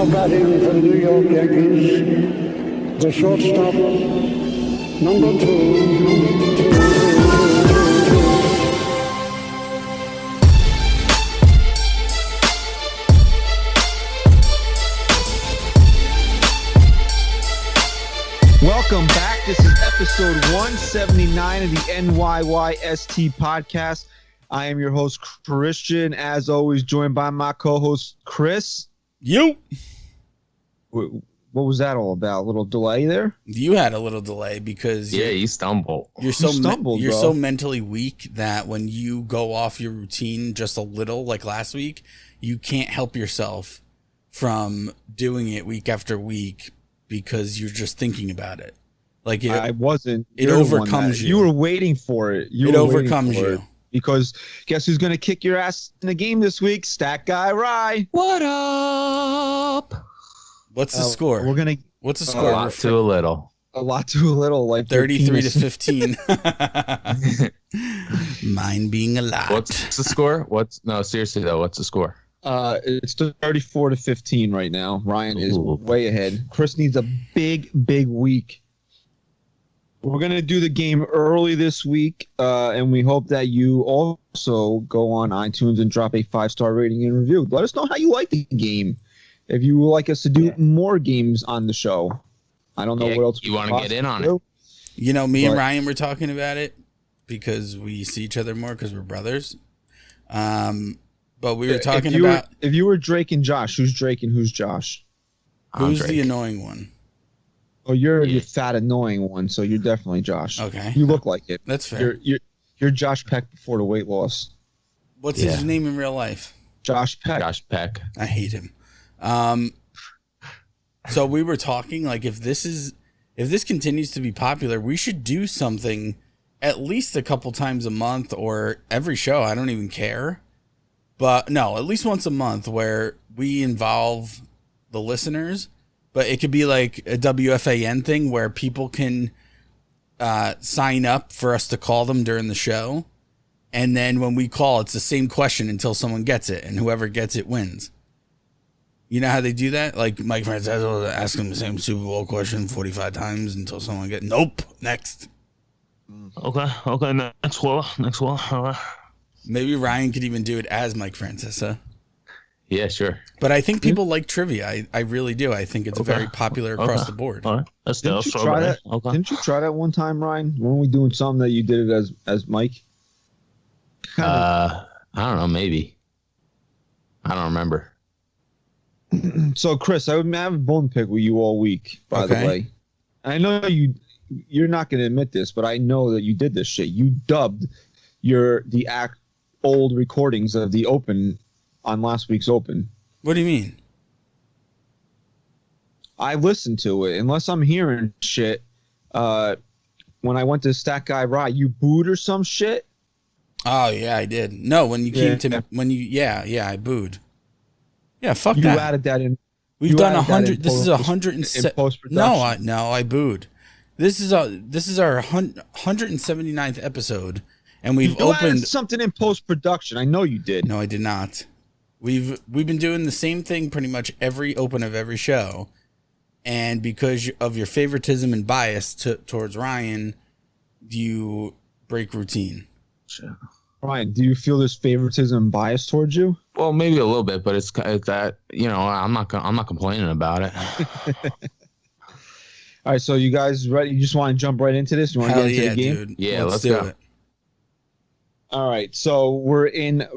Now batting for the New York Yankees, the shortstop, number two. Welcome back. This is episode 179 of the NYYST podcast. I am your host, Christian, as always, joined by my co-host, Chris. You. What was that all about? A little delay there? You had a little delay because you stumbled. You're so mentally weak that when you go off your routine just a little, like last week, you can't help yourself from doing it week after week because you're just thinking about it. Like I wasn't. It overcomes you. You were waiting for it. It overcomes you. Because guess who's going to kick your ass in the game this week? Stat Guy Rye. What up? What's the score? What's the score? A lot to a little. A lot to a little, like 33 to 15. Mine being a lot. What's the score? Seriously though, what's the score? It's 34 to 15 right now. Ryan is way ahead. Chris needs a big week. We're going to do the game early this week, and we hope that you also go on iTunes and drop a 5-star rating and review. Let us know how you like the game. If you would like us to do more games on the show. I don't know what else you want to get in on it. You know, me and Ryan were talking about it because we see each other more because we're brothers. But we were talking about... If you were Drake and Josh, who's Drake and who's Josh? Who's the annoying one? Oh, you're the fat, annoying one, so you're definitely Josh. Okay. You look like it. That's fair. You're Josh Peck before the weight loss. What's his name in real life? Josh Peck. Josh Peck. I hate him. So we were talking, like, if this continues to be popular, we should do something at least a couple times a month or every show. I don't even care. But no, at least once a month where we involve the listeners. But it could be like a WFAN thing where people can sign up for us to call them during the show. And then when we call, it's the same question until someone gets it. And whoever gets it wins. You know how they do that? Like Mike Francis will ask them the same Super Bowl question 45 times until someone gets, nope, next. Okay, next one. Maybe Ryan could even do it as Mike Francesa. Yeah, sure. But I think people like trivia. I really do. I think it's very popular across the board. All right, let's go. Didn't you try that? Okay. Didn't you try that one time, Ryan? Weren't we doing something that you did it as Mike? I don't know. Maybe. I don't remember. So, Chris, I would have a bone pick with you all week, by the way. I know you're not going to admit this, but I know that you did this shit. You dubbed the old recordings of the Open on last week's Open. What do you mean? I listened to it. Unless I'm hearing shit, when I went to Stat Guy Rye, you booed or some shit? Oh, yeah, I did. No, when you came to... I booed. Yeah, fuck you that. You added that in. We've done 100. This is 107. No, I booed. This is our 179th episode, and we've opened something in post production. I know you did. No, I did not. We've been doing the same thing pretty much every open of every show, and because of your favoritism and bias towards Ryan, you break routine. Sure. Ryan, do you feel this favoritism and bias towards you? Well, maybe a little bit, but it's that, I'm not complaining about it. All right, so you guys ready? You just want to jump right into this? You want to get into the game? Dude. Yeah, let's do it. All right, so we're in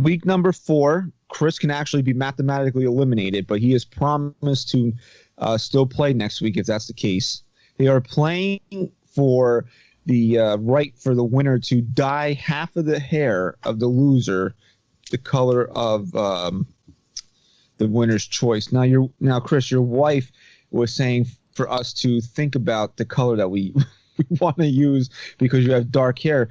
week number 4. Chris can actually be mathematically eliminated, but he has promised to still play next week if that's the case. They are playing for the right for the winner to dye half of the hair of the loser the color of the winner's choice. Now, Chris, your wife was saying for us to think about the color that we want to use because you have dark hair.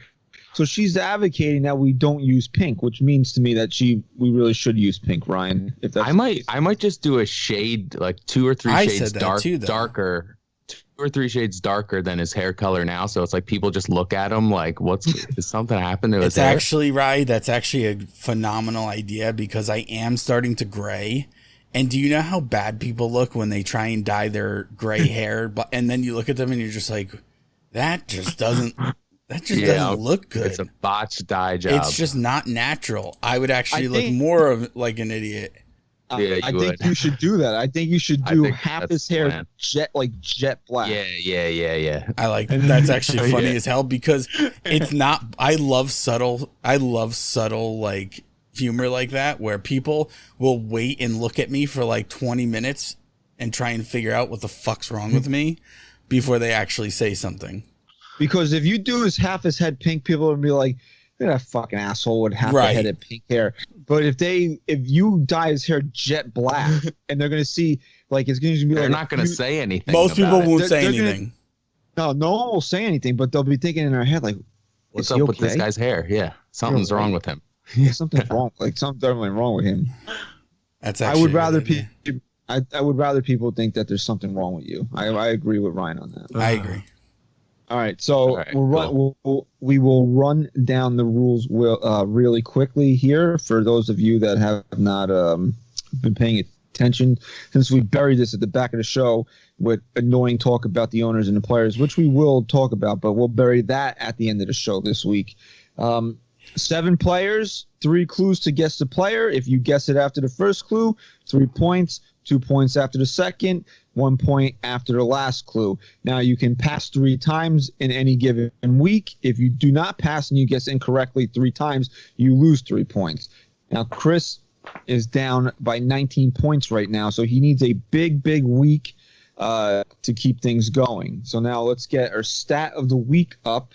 So she's advocating that we don't use pink, which means to me that we really should use pink, Ryan. If that's I might just do a shade, like 2 or 3 shades darker. 2 or 3 shades darker than his hair color now, so it's like people just look at him like, is something happened to his hair? Actually, right, that's actually a phenomenal idea because I am starting to gray, And do you know how bad people look when they try and dye their gray hair? And then you look at them and you're just like, that just doesn't look good. It's a botched dye job. It's just not natural. I would actually look more of like an idiot. I think you should do that. I think you should do half his hair jet black. Yeah. I like that. That's actually funny as hell because it's not. I love subtle like humor like that where people will wait and look at me for like 20 minutes and try and figure out what the fuck's wrong with me before they actually say something. Because if you do half his head pink, people will be like, "Look at that fucking asshole with half the head of pink hair." But if you dye his hair jet black, and they're gonna see like it's gonna be they're like not gonna say anything. Most people won't say anything. No one will say anything, but they'll be thinking in their head like, "What's up with this guy's hair? Yeah, something's wrong with him. Yeah, something's wrong. Like something's definitely wrong with him." That's actually I would rather people think that there's something wrong with you. I agree with Ryan on that. I agree. All right, so we will run down the rules really quickly here for those of you that have not been paying attention, since we buried this at the back of the show with annoying talk about the owners and the players, which we will talk about, but we'll bury that at the end of the show this week. 7 players, 3 clues to guess the player. If you guess it after the first clue, 3 points, 2 points after the second, 1 point after the last clue. Now, you can pass 3 times in any given week. If you do not pass and you guess incorrectly 3 times, you lose 3 points. Now, Chris is down by 19 points right now, so he needs a big week to keep things going. So now let's get our stat of the week up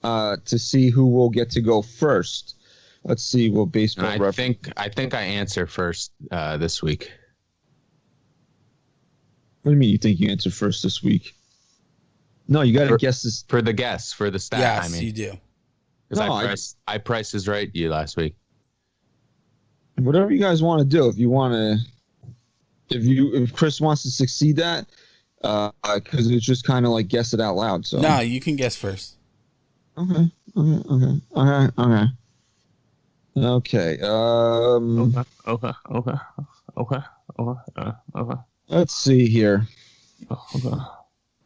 to see who will get to go first. Let's see what baseball reference. I think I answer first this week. What do you mean you think you answered first this week? No, you got to guess this. For the stat, yes, I mean. You do. Because I Price is Right you last week. Whatever you guys want to do. If you want to, if Chris wants to succeed that, because it's just kind of like guess it out loud. So no, you can guess first. Okay. Let's see here.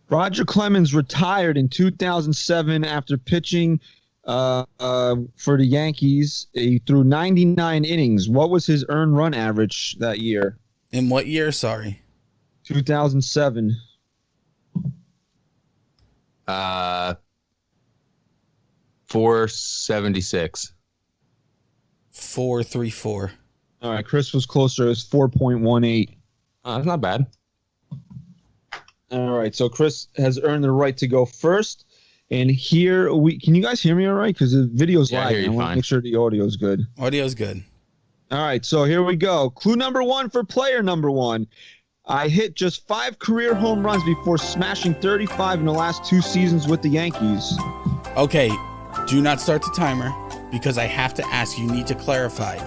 Roger Clemens retired in 2007 after pitching for the Yankees. He threw 99 innings. What was his earned run average that year? In what year? Sorry. 2007. 476. 434. All right, Chris was closer. It was 4.18. That's not bad. All right, so Chris has earned the right to go first. And here can you guys hear me all right? Because the video's live. I want to make sure the audio's good. Audio's good. All right, so here we go. Clue number 1 for player number 1. I hit just 5 career home runs before smashing 35 in the last 2 seasons with the Yankees. Okay, do not start the timer because I have to ask. You need to clarify.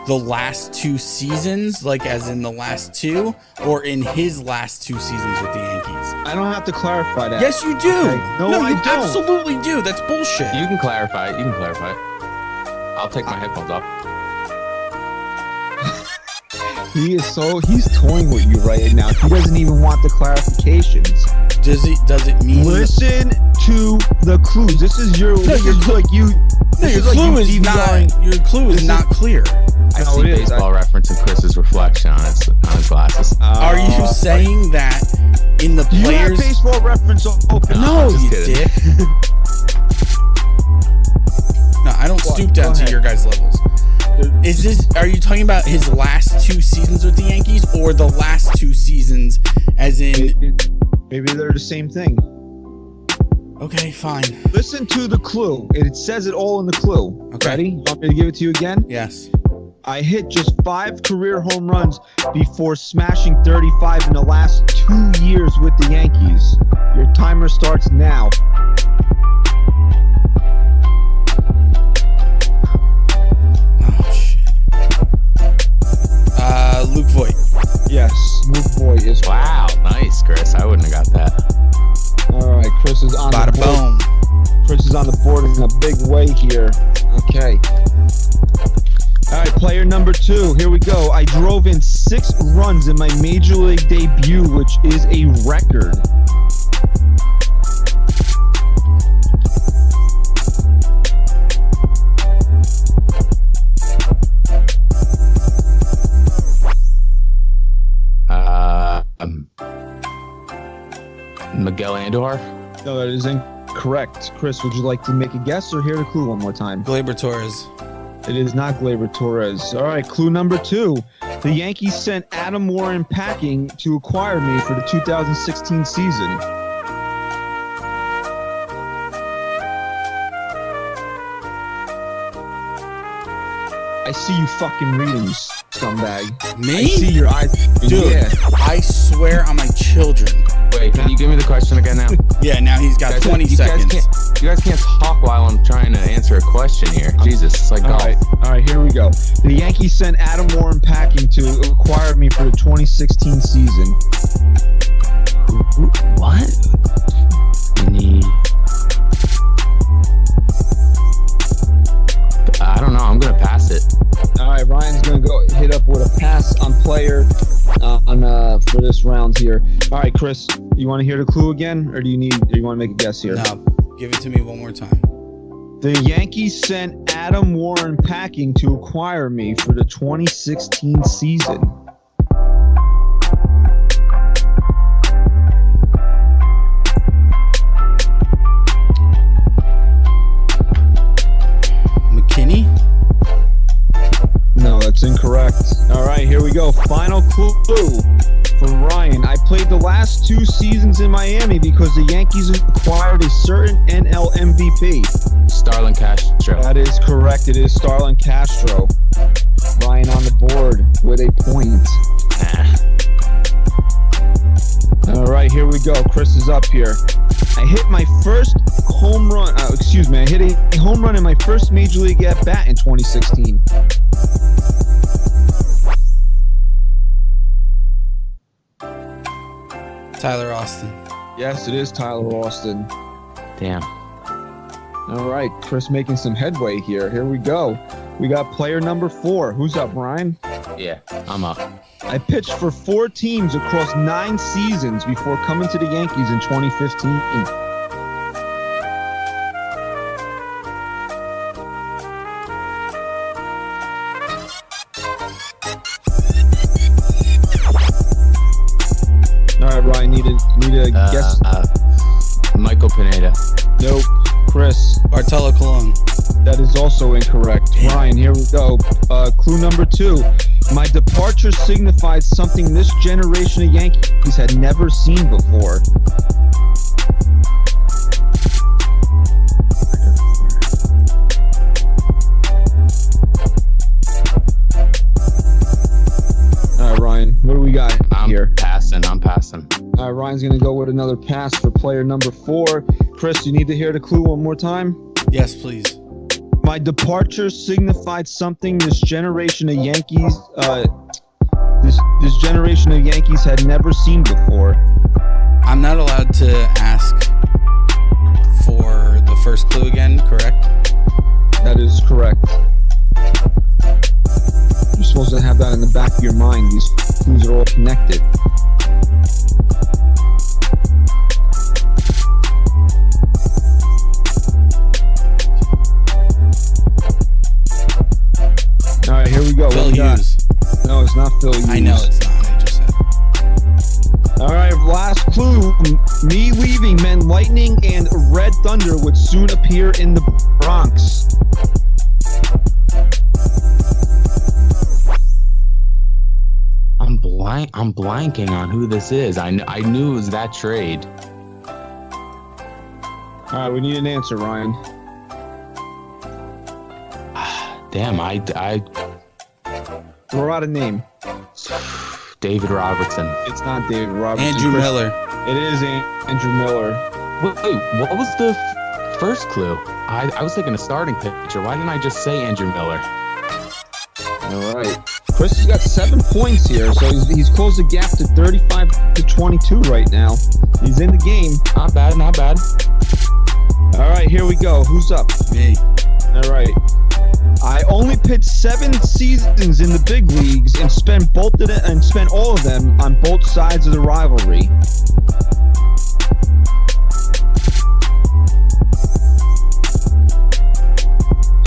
The last 2 seasons, like as in the last 2, or in his last 2 seasons with the Yankees? I don't have to clarify that. Yes, you do. Okay. No, you I don't. Absolutely do. That's bullshit. You can clarify it. I'll take my headphones off. He's toying with you right now. He doesn't even want the clarifications. Does it mean? Listen to the clues. This is your clue is not clear. I see baseball reference in Chris's reflection on his glasses. Are you saying that in the players? You have baseball reference open. No, you dick. No, I don't stoop down to your guys' levels. Are you talking about his last 2 seasons with the Yankees or the last 2 seasons as in? Maybe they're the same thing. Okay, fine. Listen to the clue. It says it all in the clue. Okay. Ready? You want me to give it to you again? Yes. I hit just 5 career home runs before smashing 35 in the last 2 years with the Yankees. Your timer starts now. Oh, shit. Luke Voigt. Yes, Luke Voigt is. Wow, nice, Chris. I wouldn't have got that. All right, Chris is on the board. Chris is on the board in a big way here. Okay. All right, Player number 2. Here we go. I drove in 6 runs in my major league debut, which is a record. Miguel Andujar? No, that is incorrect. Chris, would you like to make a guess or hear the clue one more time? Gleyber Torres. It is not Gleyber Torres. All right, clue number 2. The Yankees sent Adam Warren packing to acquire me for the 2016 season. I see you fucking reading, you scumbag. Me? I see your eyes. Dude, yeah. I swear on my children. Wait, can you give me the question again now? Yeah, now he's got 20 seconds. You guys can't talk while I'm trying to answer a question here. Jesus, it's like golf. All right, here we go. The Yankees sent Adam Warren packing to acquire me for the 2016 season. What? I don't know. I'm gonna pass it. All right, Ryan's gonna go hit up with a pass on player for this round here. All right, Chris, you want to hear the clue again, or do you want to make a guess here? No, give it to me one more time. The Yankees sent Adam Warren packing to acquire me for the 2016 season. McKinney? No, that's incorrect. All right, here we go. Final clue for Ryan. I played the last 2 seasons in Miami because the Yankees acquired a certain NL MVP. Starlin Castro. That is correct. It is Starlin Castro. Ryan on the board with a point. All right, here we go. Chris is up here. I hit my first home run. I hit a home run in my first major league at bat in 2016. Tyler Austin. Yes, it is Tyler Austin. Damn. All right, Chris making some headway here. Here we go. We got player number 4. Who's up, Ryan? Yeah, I'm up. I pitched for 4 teams across 9 seasons before coming to the Yankees in 2015. All right, Ryan, need a guess. Michael Pineda. Nope. Chris. Bartolo Colon. That is also incorrect. Ryan, here we go. Clue number 2. My departure signifies something this generation of Yankees had never seen before. All right, Ryan, what do we got here? I'm passing. All right, Ryan's going to go with another pass for player number 4. Chris, you need to hear the clue one more time? Yes, please. My departure signified something this generation of Yankees, this generation of Yankees had never seen before. I'm not allowed to ask for the first clue again, correct? That is correct. You're supposed to have that in the back of your mind. These clues are all connected. All right, here we go. Phil Hughes. No, it's not Phil Hughes. I know it's not. I just said. All right, last clue. Me leaving meant Lightning and Red Thunder would soon appear in the Bronx. I'm blanking on who this is. I knew it was that trade. All right, we need an answer, Ryan. Damn, I throw out a name. David Robertson. It's not David Robertson. Andrew Miller. It is Andrew Miller. Wait, what was the first clue? I was thinking a starting pitcher. Why didn't I just say Andrew Miller? All right. Chris has got 7 points here, so he's closed the gap to 35 to 22 right now. He's in the game. Not bad, not bad. All right, here we go. Who's up? Me. All right. I only pitched 7 seasons in the big leagues and spent all of them on both sides of the rivalry.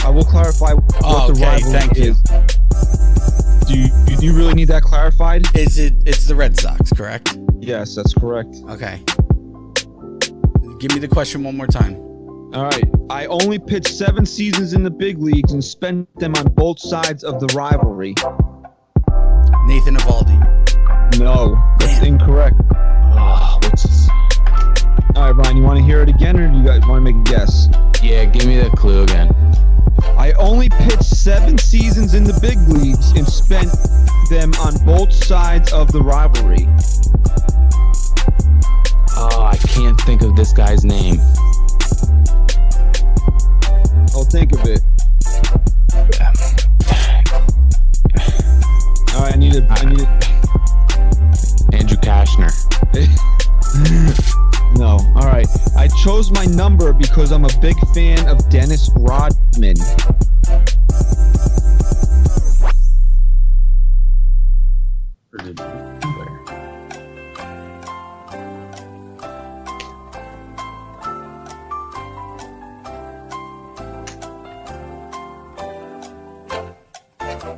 I will clarify what the rivalry is. Do you really need that clarified? It's the Red Sox, correct? Yes, that's correct. Okay. Give me the question one more time. All right. I only pitched 7 seasons in the big leagues and spent them on both sides of the rivalry. Nathan Eovaldi. No, that's incorrect. What's this? All right, Brian, you want to hear it again, or do you guys want to make a guess? Yeah, give me the clue again. I only pitched 7 seasons in the big leagues and spent them on both sides of the rivalry. Oh, I can't think of this guy's name. Oh, think of it. All right, I need it. Andrew Kashner. No. All right. I chose my number because I'm a big fan of Dennis Rodman.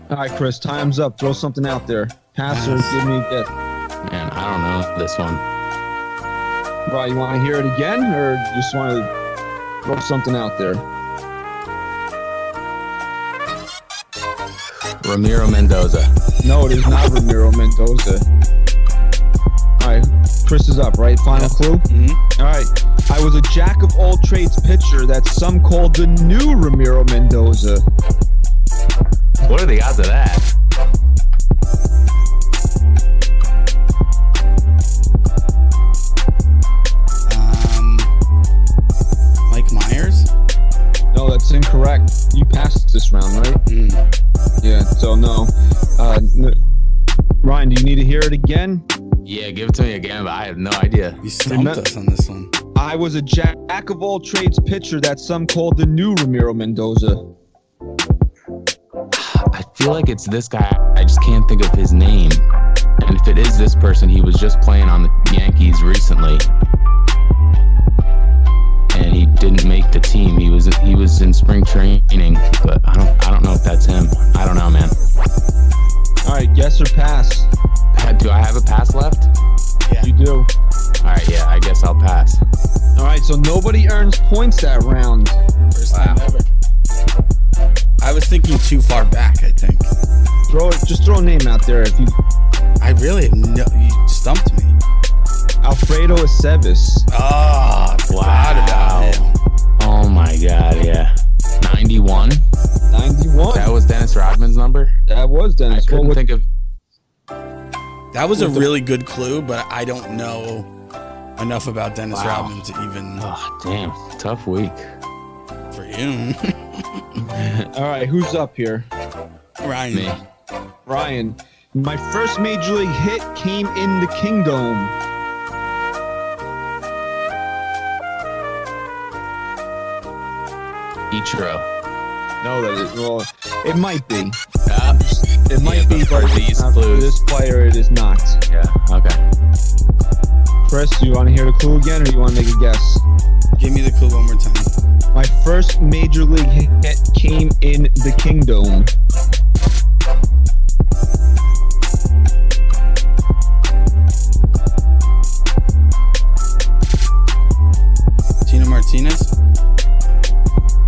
All right, Chris, time's up. Throw something out there. Pass or give me a guess. Man, I don't know this one. Right, you want to hear it again, or just want to throw something out there? Ramiro Mendoza. No, it is not Ramiro Mendoza. All right, Chris is up, right? Final clue? Mm-hmm. All right. I was a jack of all trades pitcher that some called the new Ramiro Mendoza. What are the odds of that? Mike Myers? No, that's incorrect. You passed this round, right? Yeah, so no. Ryan, do you need to hear it again? Yeah, give it to me again, but I have no idea. You stumped us on this one. I was a jack of all trades pitcher that some called the new Ramiro Mendoza. I feel like it's this guy. I just can't think of his name. And if it is this person, he was just playing on the Yankees recently. And he didn't make the team. He was in spring training, but I don't know if that's him. I don't know, man. All right, guess or pass? Do I have a pass left? Yeah. You do. All right, yeah, I guess I'll pass. All right, so nobody earns points that round. First time ever. I was thinking too far back, I think. Just throw a name out there if you. I really you stumped me. Alfredo Aceves. Oh, I forgot about him. Oh my God, yeah. 91? 91. That was Dennis Rodman's number? That was Dennis. I couldn't think of. That was a really good clue, but I don't know enough about Dennis Rodman to even. Oh, damn. Tough week. For you. All right, who's up here? Ryan. Me. Ryan. My first major league hit came in the Kingdom. Ichiro. No, well, it might be. It might be, but these for clues. this player, it is not. Yeah, okay. Chris, do you want to hear the clue again, or do you want to make a guess? Give me the clue one more time. My first major league hit came in the Kingdom. Tina Martinez?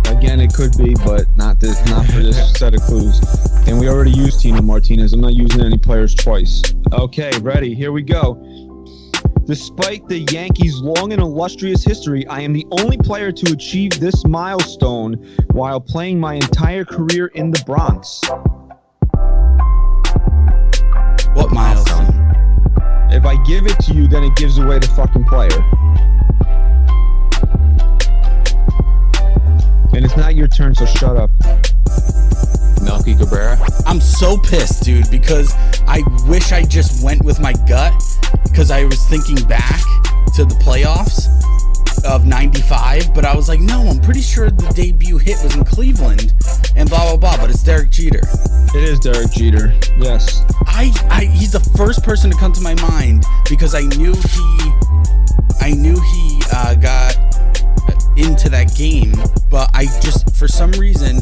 Again, it could be, but not for this set of clues. And we already used Tina Martinez. I'm not using any players twice. Okay, ready? Here we go. Despite the Yankees' long and illustrious history, I am the only player to achieve this milestone while playing my entire career in the Bronx. What milestone? If I give it to you, then it gives away the fucking player. And it's not your turn, so shut up. Melky Cabrera? I'm so pissed, dude, because I wish I just went with my gut because I was thinking back to the playoffs of 95, but I was like, no, I'm pretty sure the debut hit was in Cleveland and blah, blah, blah, but it's Derek Jeter. It is Derek Jeter, yes. He's the first person to come to my mind because I knew he got into that game, but I just, for some reason,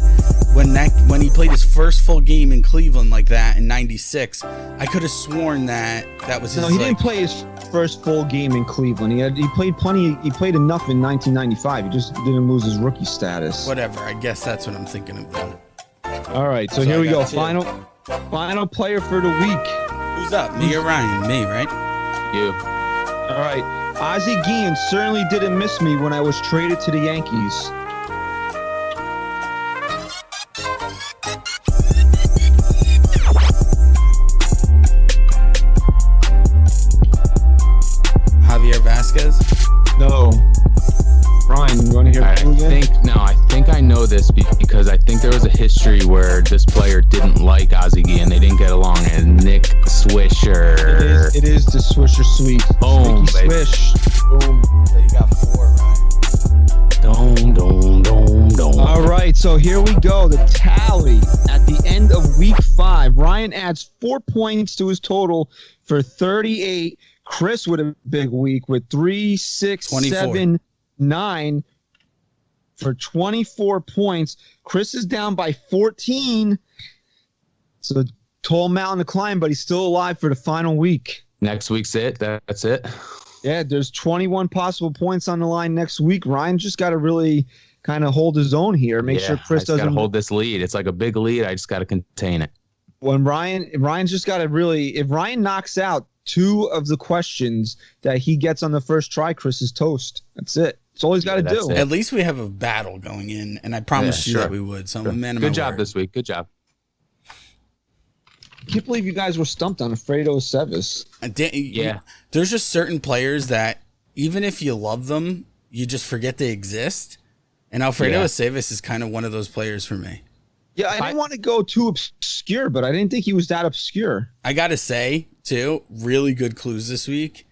when he played his first full game in Cleveland like that in 96, I could have sworn that was his. No, he didn't play his first full game in Cleveland. He played plenty. He played enough in 1995. He just didn't lose his rookie status. Whatever. I guess that's what I'm thinking of then. All right, so here we go. Final player for the week. Who's up? Me or Ryan? Me, right? You. All right. Ozzie Guillen certainly didn't miss me when I was traded to the Yankees. Javier Vasquez? No. Ryan, you want to hear I think I know this because I think there was a history where this player didn't like Ozzie Guillen. They didn't get along. And Nick Swisher. It is the Swisher Sweep. Boom, Sneaky baby. Swish. Boom. So you got 4, right? All right, so here we go. The tally at the end of week 5. Ryan adds 4 points to his total for 38. Chris with a big week with 3, 6, 24. 7, 9 for 24 points. Chris is down by 14. It's a tall mountain to climb, but he's still alive for the final week. Next week's it. That's it. Yeah, there's 21 possible points on the line next week. Ryan just got to really kind of hold his own here. Make sure Chris doesn't got to hold this lead. It's like a big lead. I just got to contain it. When Ryan's just got to really, if Ryan knocks out 2 of the questions that he gets on the first try, Chris is toast. That's it. That's all he's got to do. At least we have a battle going in, and I promised you that we would. So I'm a man of my word. Good job this week. Good job. I can't believe you guys were stumped on Alfredo Cevis. Yeah. There's just certain players that even if you love them, you just forget they exist. And Alfredo Cevis is kind of one of those players for me. Yeah, I didn't want to go too obscure, but I didn't think he was that obscure. I got to say, too, really good clues this week.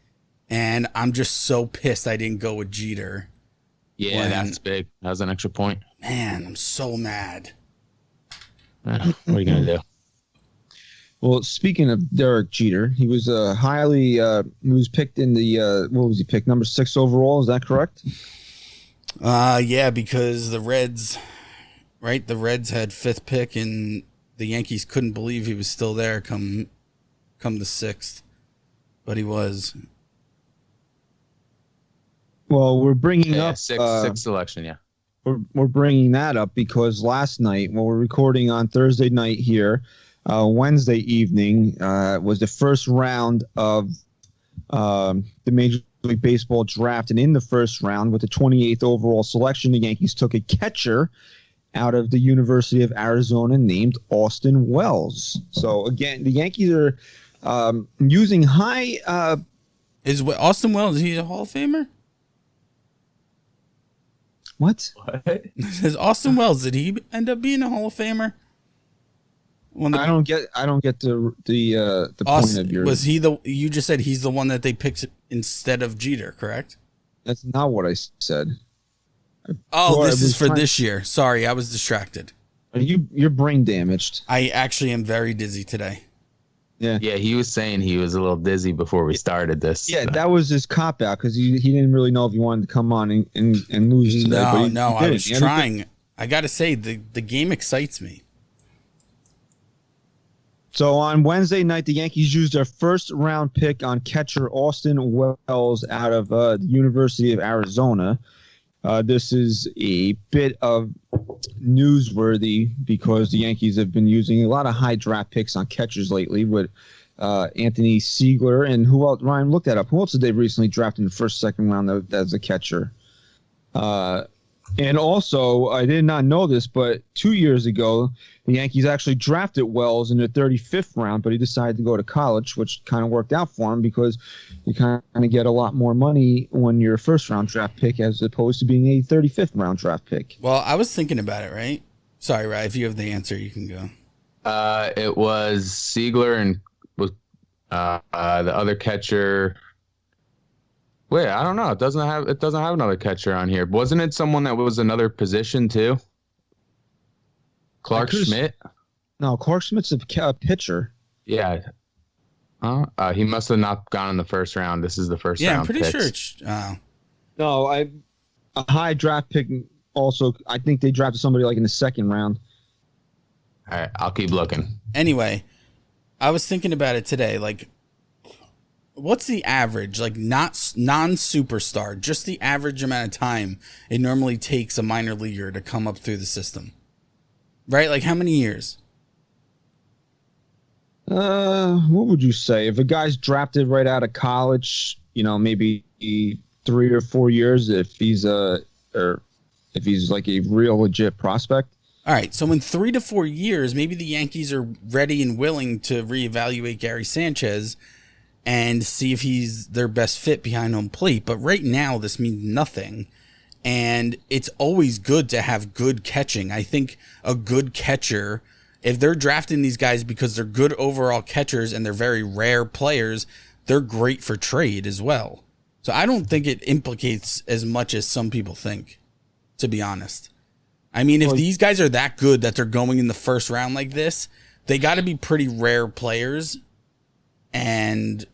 And I'm just so pissed I didn't go with Jeter. Yeah, that's big. That was an extra point. Man, I'm so mad. What are you going to do? Well, speaking of Derek Jeter, he was he was picked in the, what was he picked? Number 6 overall. Is that correct? Yeah, because the Reds, right? The Reds had 5th pick and the Yankees couldn't believe he was still there come the 6th, but he was. Well, we're bringing up sixth selection. Yeah. We're bringing that up because last night, when we're recording on Thursday night here, Wednesday evening was the first round of the Major League Baseball draft. And in the first round, with the 28th overall selection, the Yankees took a catcher out of the University of Arizona named Austin Wells. So, again, the Yankees are using high... Is Austin Wells, is he a Hall of Famer? What? Says Austin Wells, did he end up being a Hall of Famer? I don't get the point of yours. Was he you just said he's the one that they picked instead of Jeter, correct? That's not what I said. This is for this year. Sorry, I was distracted. You're brain damaged. I actually am very dizzy today. Yeah. Yeah, he was saying he was a little dizzy before we started this. Yeah, that was his cop out because he didn't really know if he wanted to come on and lose today. No, I was trying. I got to say, the game excites me. So on Wednesday night, the Yankees used their first round pick on catcher Austin Wells out of the University of Arizona. This is a bit of newsworthy because the Yankees have been using a lot of high draft picks on catchers lately with Anthony Siegler and who else? Ryan, look that up. Who else did they recently draft in the first, second round as a catcher? And also, I did not know this, but 2 years ago, the Yankees actually drafted Wells in the 35th round, but he decided to go to college, which kind of worked out for him because you kind of get a lot more money when you're a first-round draft pick as opposed to being a 35th round draft pick. Well, I was thinking about it, right? Sorry, Ryan, if you have the answer, you can go. It was Siegler and was the other catcher. Wait, I don't know. It doesn't have another catcher on here. Wasn't it someone that was another position too? Clark Schmidt? No, Clark Schmidt's a pitcher. Yeah. He must have not gone in the first round. This is the first round. Yeah, I'm pretty picks. sure it's. No, a high draft pick. Also, I think they drafted somebody like in the second round. All right, I'll keep looking. Anyway, I was thinking about it today. Like, what's the average? Like, not non-superstar, just the average amount of time it normally takes a minor leaguer to come up through the system, right? Like, how many years? What would you say? If a guy's drafted right out of college, maybe 3 or 4 years. If he's like a real legit prospect. All right, so in 3 to 4 years, maybe the Yankees are ready and willing to reevaluate Gary Sanchez and see if he's their best fit behind home plate. But right now, this means nothing. And it's always good to have good catching. I think a good catcher, if they're drafting these guys because they're good overall catchers and they're very rare players, they're great for trade as well. So I don't think it implicates as much as some people think, to be honest. I mean, if these guys are that good that they're going in the first round like this, they got to be pretty rare players, and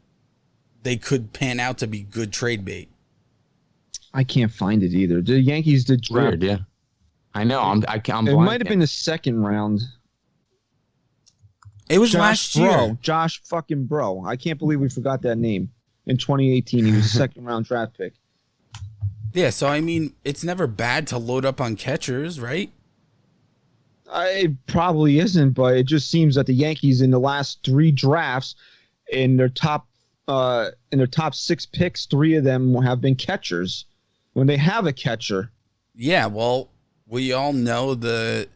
they could pan out to be good trade bait. I can't find it either. The Yankees did draft. Weird, yeah. I know. I'm it might have been the second round. It was last year. Josh fucking Bro. I can't believe we forgot that name. In 2018, he was a second round draft pick. Yeah, so I mean, it's never bad to load up on catchers, right? It probably isn't, but it just seems that the Yankees in the last 3 drafts, in their top 6 picks, 3 of them have been catchers. When they have a catcher. Yeah, well, we all know the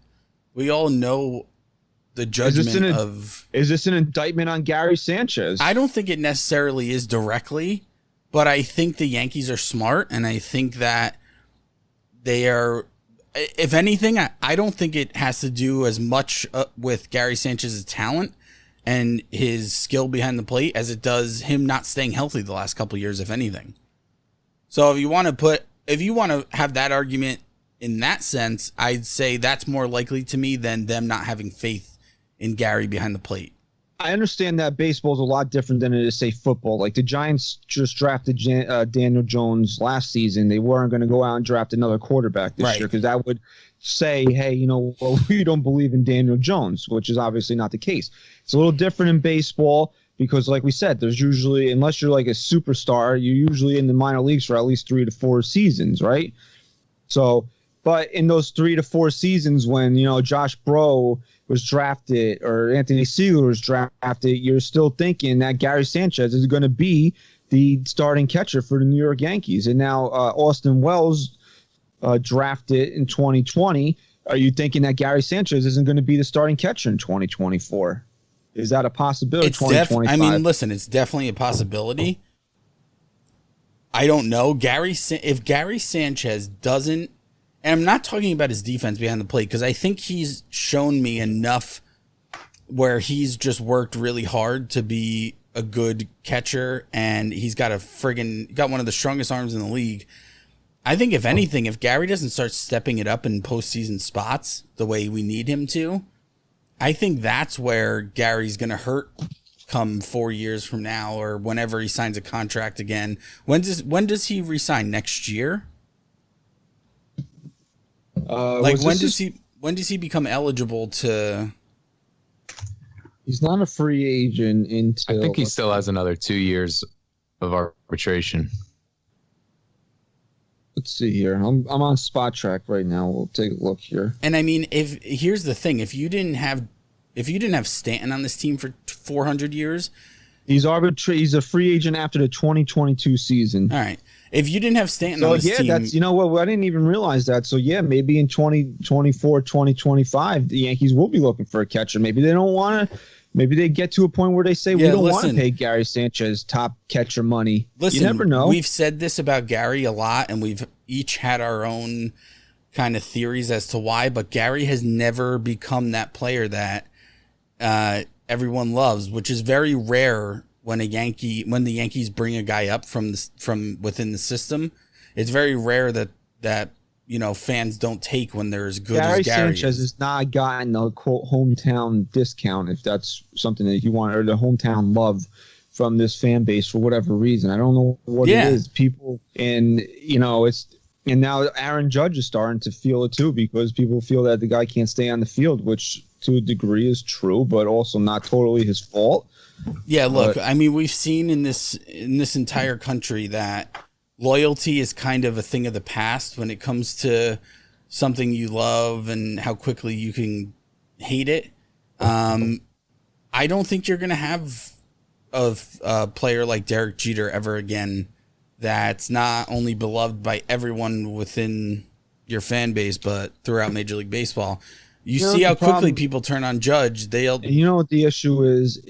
judgment of. Is this an indictment on Gary Sanchez? I don't think it necessarily is directly. But I think the Yankees are smart, and I think that they are, if anything, I don't think it has to do as much with Gary Sanchez's talent and his skill behind the plate as it does him not staying healthy the last couple of years, if anything. So if you want to have that argument in that sense, I'd say that's more likely to me than them not having faith in Gary behind the plate. I understand that baseball is a lot different than it is, say, football. Like the Giants just drafted Daniel Jones last season. They weren't going to go out and draft another quarterback this year because that would say, hey, we don't believe in Daniel Jones, which is obviously not the case. It's a little different in baseball because, like we said, there's usually, unless you're like a superstar, you're usually in the minor leagues for at least 3 to 4 seasons, right? So, but in those 3 to 4 seasons when, Josh Bro was drafted or Anthony Sealer was drafted, you're still thinking that Gary Sanchez is going to be the starting catcher for the New York Yankees. And now Austin Wells drafted in 2020. Are you thinking that Gary Sanchez isn't going to be the starting catcher in 2024? Is that a possibility? Listen, it's definitely a possibility. I don't know. If Gary Sanchez doesn't, and I'm not talking about his defense behind the plate because I think he's shown me enough where he's just worked really hard to be a good catcher, and he's got got one of the strongest arms in the league. I think if anything, if Gary doesn't start stepping it up in postseason spots the way we need him to, I think that's where Gary's going to hurt come 4 years from now or whenever he signs a contract again. When does he resign? Next year? When does he become eligible to? He's not a free agent until. I think he still has another 2 years of arbitration. Let's see here. I'm on Spot Track right now. We'll take a look here. And I mean, here's the thing: if you didn't have Stanton on this team for 400 years, he's a free agent after the 2022 season. All right. If you didn't have Stanton on this team... that's, I didn't even realize that. So, yeah, maybe in 2024, 2025, the Yankees will be looking for a catcher. Maybe they don't want to... Maybe they get to a point where they say, we don't want to pay Gary Sanchez top catcher money. Listen, you never know. We've said this about Gary a lot, and we've each had our own kind of theories as to why, but Gary has never become that player that everyone loves, which is very rare when the Yankees bring a guy up from within the system. It's very rare that fans don't take when they're as good as Gary Sanchez has not gotten the quote hometown discount, if that's something that you want, or the hometown love from this fan base for whatever reason. I don't know what it is. People, and now Aaron Judge is starting to feel it too, because people feel that the guy can't stay on the field, which to a degree is true, but also not totally his fault. Yeah, look, I mean, we've seen in this entire country that loyalty is kind of a thing of the past when it comes to something you love and how quickly you can hate it. I don't think you're going to have a player like Derek Jeter ever again that's not only beloved by everyone within your fan base, but throughout Major League Baseball. You see how quickly people turn on Judge. You know what the issue is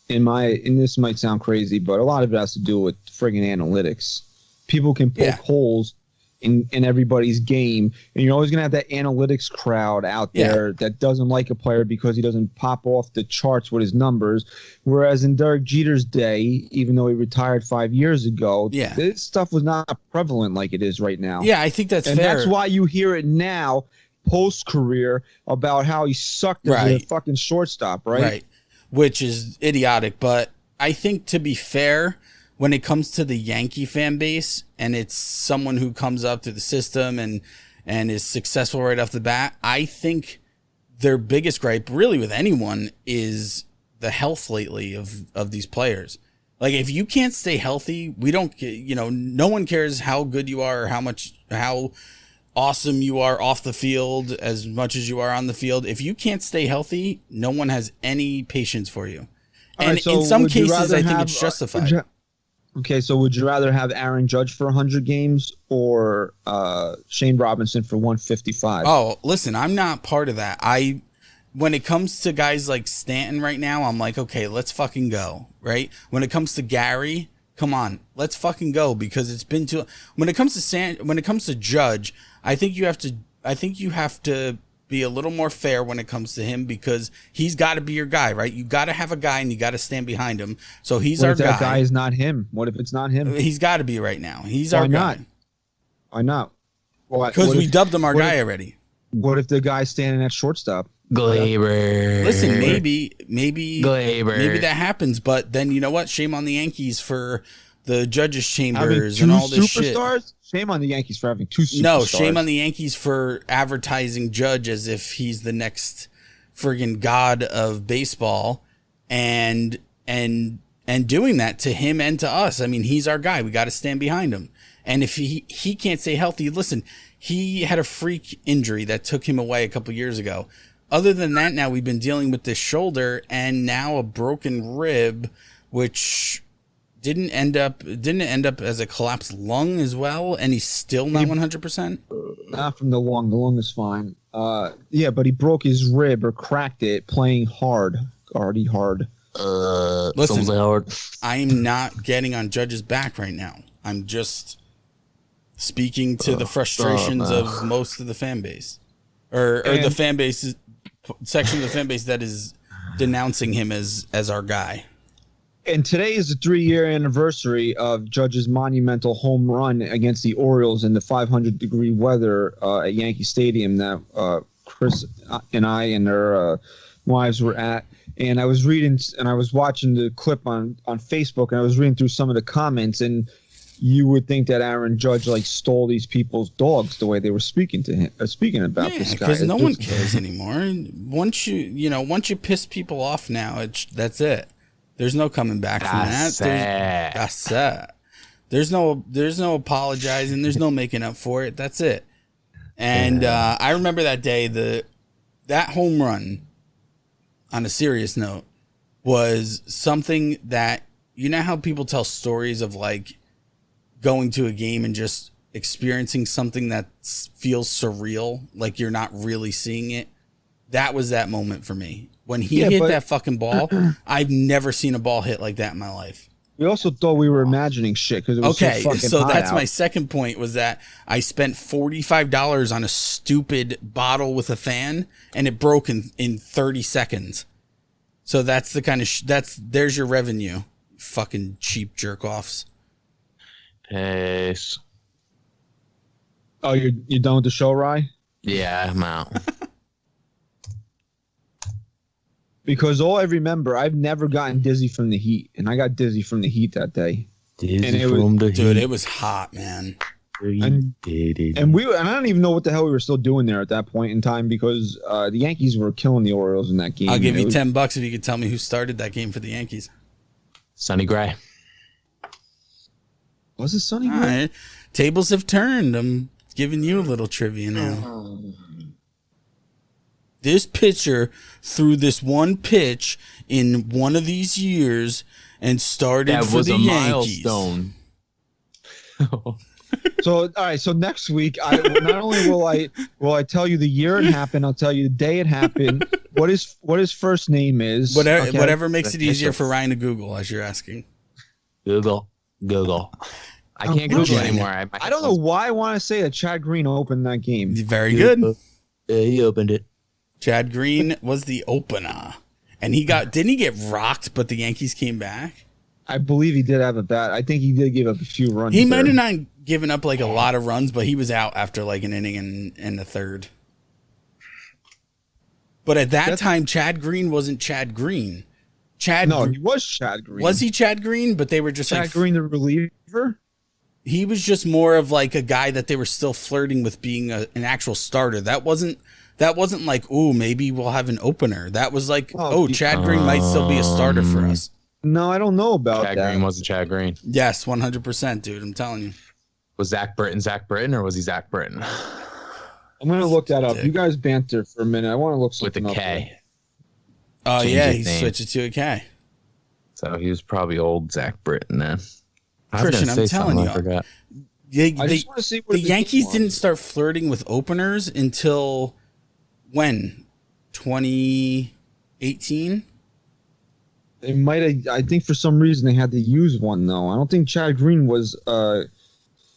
this might sound crazy, but a lot of it has to do with friggin' analytics. People can poke holes in everybody's game, and you're always gonna have that analytics crowd out there that doesn't like a player because he doesn't pop off the charts with his numbers. Whereas in Derek Jeter's day, even though he retired 5 years ago, this stuff was not prevalent like it is right now. Yeah, I think that's fair. And that's why you hear it now, post-career, about how he sucked as a fucking shortstop, right? Right, which is idiotic. But I think, to be fair, when it comes to the Yankee fan base and it's someone who comes up to the system and is successful right off the bat, I think their biggest gripe really with anyone is the health lately of these players. Like, if you can't stay healthy, no one cares how good you are or how awesome you are off the field as much as you are on the field. If you can't stay healthy, no one has any patience for you. And in some cases, I think it's justified. Okay, so would you rather have Aaron Judge for 100 games or Shane Robinson for 155? Oh, listen, I'm not part of that. When it comes to guys like Stanton right now, I'm like, okay, let's fucking go, right? When it comes to Gary, come on, let's fucking go, because it's been too. When it comes to Judge, I think you have to be a little more fair when it comes to him, because he's got to be your guy, right? You got to have a guy and you got to stand behind him. So he's our guy. What if that guy is not him? What if it's not him? He's got to be right now. He's our guy. Why not? Because we dubbed him our guy already. What if the guy's standing at shortstop? Glaber. Listen, maybe that happens, but then you know what? Shame on the Yankees for the judges' chambers and all this superstars? Shit. Shame on the Yankees for having two superstars. No, shame on the Yankees for advertising Judge as if he's the next friggin' god of baseball, and doing that to him and to us. I mean, he's our guy. We got to stand behind him. And if he can't stay healthy, listen, he had a freak injury that took him away a couple years ago. Other than that, now we've been dealing with this shoulder and now a broken rib, which didn't end up as a collapsed lung as well, and he's still not 100%. Not from the lung. The lung is fine. Yeah, but he broke his rib or cracked it playing hard. Already hard. Listen, hard. I'm not getting on Judge's back right now. I'm just speaking to the frustrations of most of the fan base, or the fan base section of the fan base that is denouncing him as our guy. And today is the 3-year anniversary of Judge's monumental home run against the Orioles in the 500-degree weather at Yankee Stadium that Chris and I and their wives were at. And I was reading and I was watching the clip on Facebook, and I was reading through some of the comments, and you would think that Aaron Judge stole these people's dogs the way they were speaking to him, speaking about this guy. Because no one cares anymore. Once you piss people off now, that's it. There's no coming back from that. That's it. There's no apologizing. There's no making up for it. That's it. And I remember that day, that home run, on a serious note, was something that, you know how people tell stories of going to a game and just experiencing something that feels surreal, like you're not really seeing it? That was that moment for me. When he hit that fucking ball, I've never seen a ball hit like that in my life. We also thought we were imagining shit because it was so fucking hot that's out. My second point, was that I spent $45 on a stupid bottle with a fan, and it broke in 30 seconds. So that's the kind of there's your revenue. Fucking cheap jerk offs. Peace. Oh, you're done with the show, Rye? Yeah, I'm out. Because all I remember, I've never gotten dizzy from the heat, and I got dizzy from the heat that day. It was hot, man. And I don't even know what the hell we were still doing there at that point in time because the Yankees were killing the Orioles in that game. I'll give you $10 if you could tell me who started that game for the Yankees. Sonny Gray. Was it Sonny Gray? All right. Tables have turned. I'm giving you a little trivia now. This pitcher threw this one pitch in one of these years and started for the Yankees. Milestone. So, all right. So next week, not only will I tell you the year it happened, I'll tell you the day it happened, what his first name is. Whatever makes it easier for Ryan to Google, as you're asking. Google. I can't Google anymore. I don't know why I want to say that Chad Green opened that game. Very good. Yeah, he opened it. Chad Green was the opener, and didn't he get rocked? But the Yankees came back. I believe he did have a bat. I think he did give up a few runs. He might have not given up like a lot of runs, but he was out after like an inning and the third. But at that time, Chad Green wasn't Chad Green. He was Chad Green. Was he Chad Green? But they were just Chad Green, the reliever. He was just more of like a guy that they were still flirting with being an actual starter. That wasn't like, ooh, maybe we'll have an opener. That was like, Chad Green might still be a starter for us. No, I don't know about that. Chad Green wasn't Chad Green. Yes, 100%, dude. I'm telling you. Was Zach Britton, or was he Zach Britton? I'm going to look that up. You guys banter for a minute. I want to look something up. With a K. Oh, yeah, he switched it to a K. So he was probably old Zach Britton then. Christian, I'm telling you. I forgot. I just want to see where the Yankees didn't start flirting with openers until when? 2018? They might have. I think for some reason they had to use one though. I don't think Chad Green was a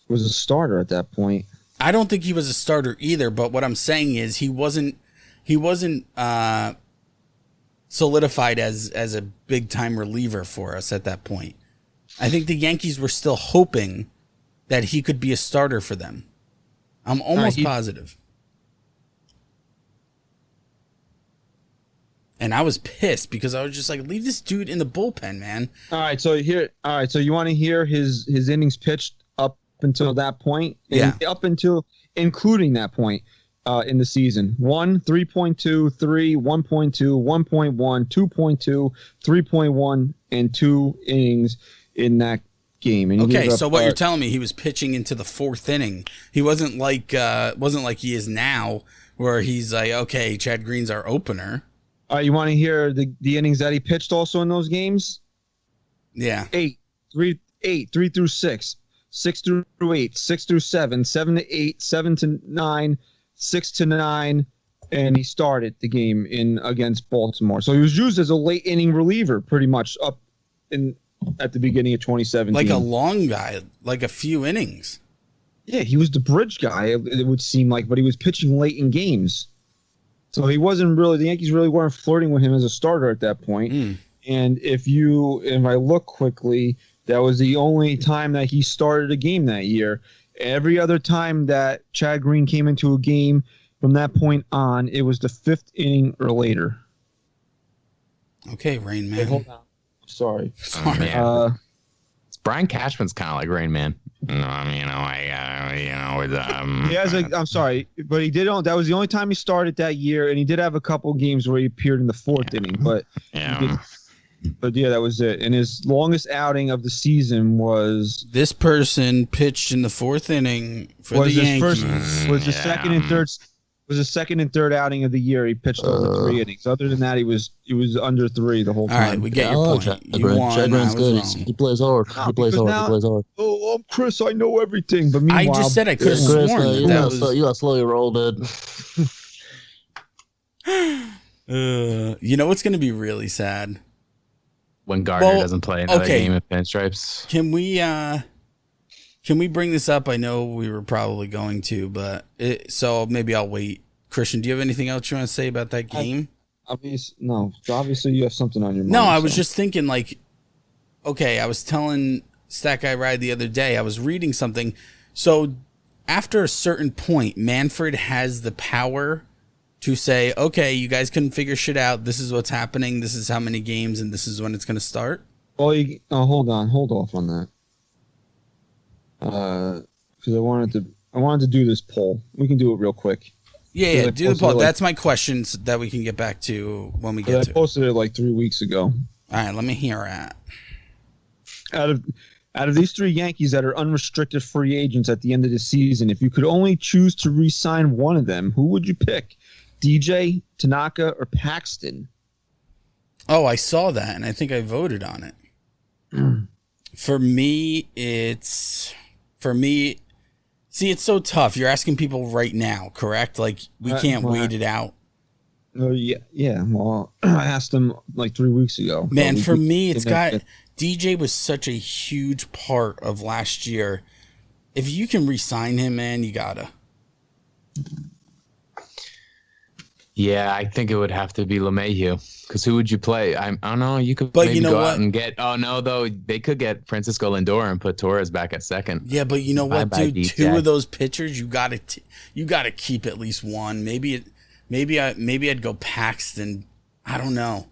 starter at that point. I don't think he was a starter either. But what I'm saying is he wasn't solidified as a big time reliever for us at that point. I think the Yankees were still hoping that he could be a starter for them. I'm almost positive. And I was pissed because I was just like, leave this dude in the bullpen, man. All right, so you want to hear his innings pitched up until that point? Yeah. Up until including that point in the season. 1, 3.2, 3, 1.2, 1.1, 2.2, 3.1, and 2 innings in that game. And okay, so what you're telling me, he was pitching into the 4th inning. He wasn't like he is now, where he's like, okay, Chad Green's our opener. You want to hear the innings that he pitched also in those games? Yeah. 3 through 6, 6 through 8, 6 through 7, 7 to 8, 7 to 9, 6 to 9, and he started the game against Baltimore. So he was used as a late inning reliever pretty much at the beginning of 2017. Like a long guy, like a few innings. Yeah, he was the bridge guy, it would seem like, but he was pitching late in games. So he wasn't really, the Yankees really weren't flirting with him as a starter at that point. And if I look quickly, that was the only time that he started a game that year. Every other time that Chad Green came into a game from that point on, it was the 5th inning or later. Okay, Rain Man. Hey, hold on. Sorry. Brian Cashman's kind of like Rain Man. No, I mean, he has I'm sorry, but he did. That was the only time he started that year, and he did have a couple games where he appeared in the 4th inning. But that was it. And his longest outing of the season was this person pitched in the 4th inning for the Yankees. Was the second and third. Was the second and third outing of the year. He pitched over 3 innings. Other than that, he was under 3 the whole time. All right, we get your point. You won. I was wrong. He plays hard. He plays hard. Oh, I'm Chris. I know everything. But meanwhile, I just said I could have sworn you got slowly rolled it. You know what's going to be really sad? When Gardner doesn't play another game of pinstripes. Can we bring this up? I know we were probably going to, but so maybe I'll wait. Christian, do you have anything else you want to say about that game? Obviously you have something on your mind. No, I was just thinking like, okay, I was telling Stat Guy Ride the other day, I was reading something. So after a certain point, Manfred has the power to say, okay, you guys couldn't figure shit out. This is what's happening. This is how many games, and this is when it's going to start. Well, hold off on that. Because I wanted to do this poll. We can do it real quick. Yeah, do the poll. That's my questions that we can get back to when we get to it. I posted it like 3 weeks ago. All right, let me hear it. Out of these 3 Yankees that are unrestricted free agents at the end of the season, if you could only choose to re-sign one of them, who would you pick? DJ, Tanaka, or Paxton? Oh, I saw that, and I think I voted on it. For me, it's so tough. You're asking people right now, correct? Like, we can't wait it out. Oh, yeah. Well, I asked them like 3 weeks ago. Man, for me, it's got... DJ was such a huge part of last year. If you can re-sign him, man, you gotta. Yeah, I think it would have to be LeMahieu. Because who would you play? I don't know. You could but maybe you know go what? out and get... Oh, no, though. They could get Francisco Lindor and put Torres back at second. Yeah, but you know what, dude? DJ. 2 of those pitchers, you gotta keep at least one. Maybe I'd go Paxton. I don't know.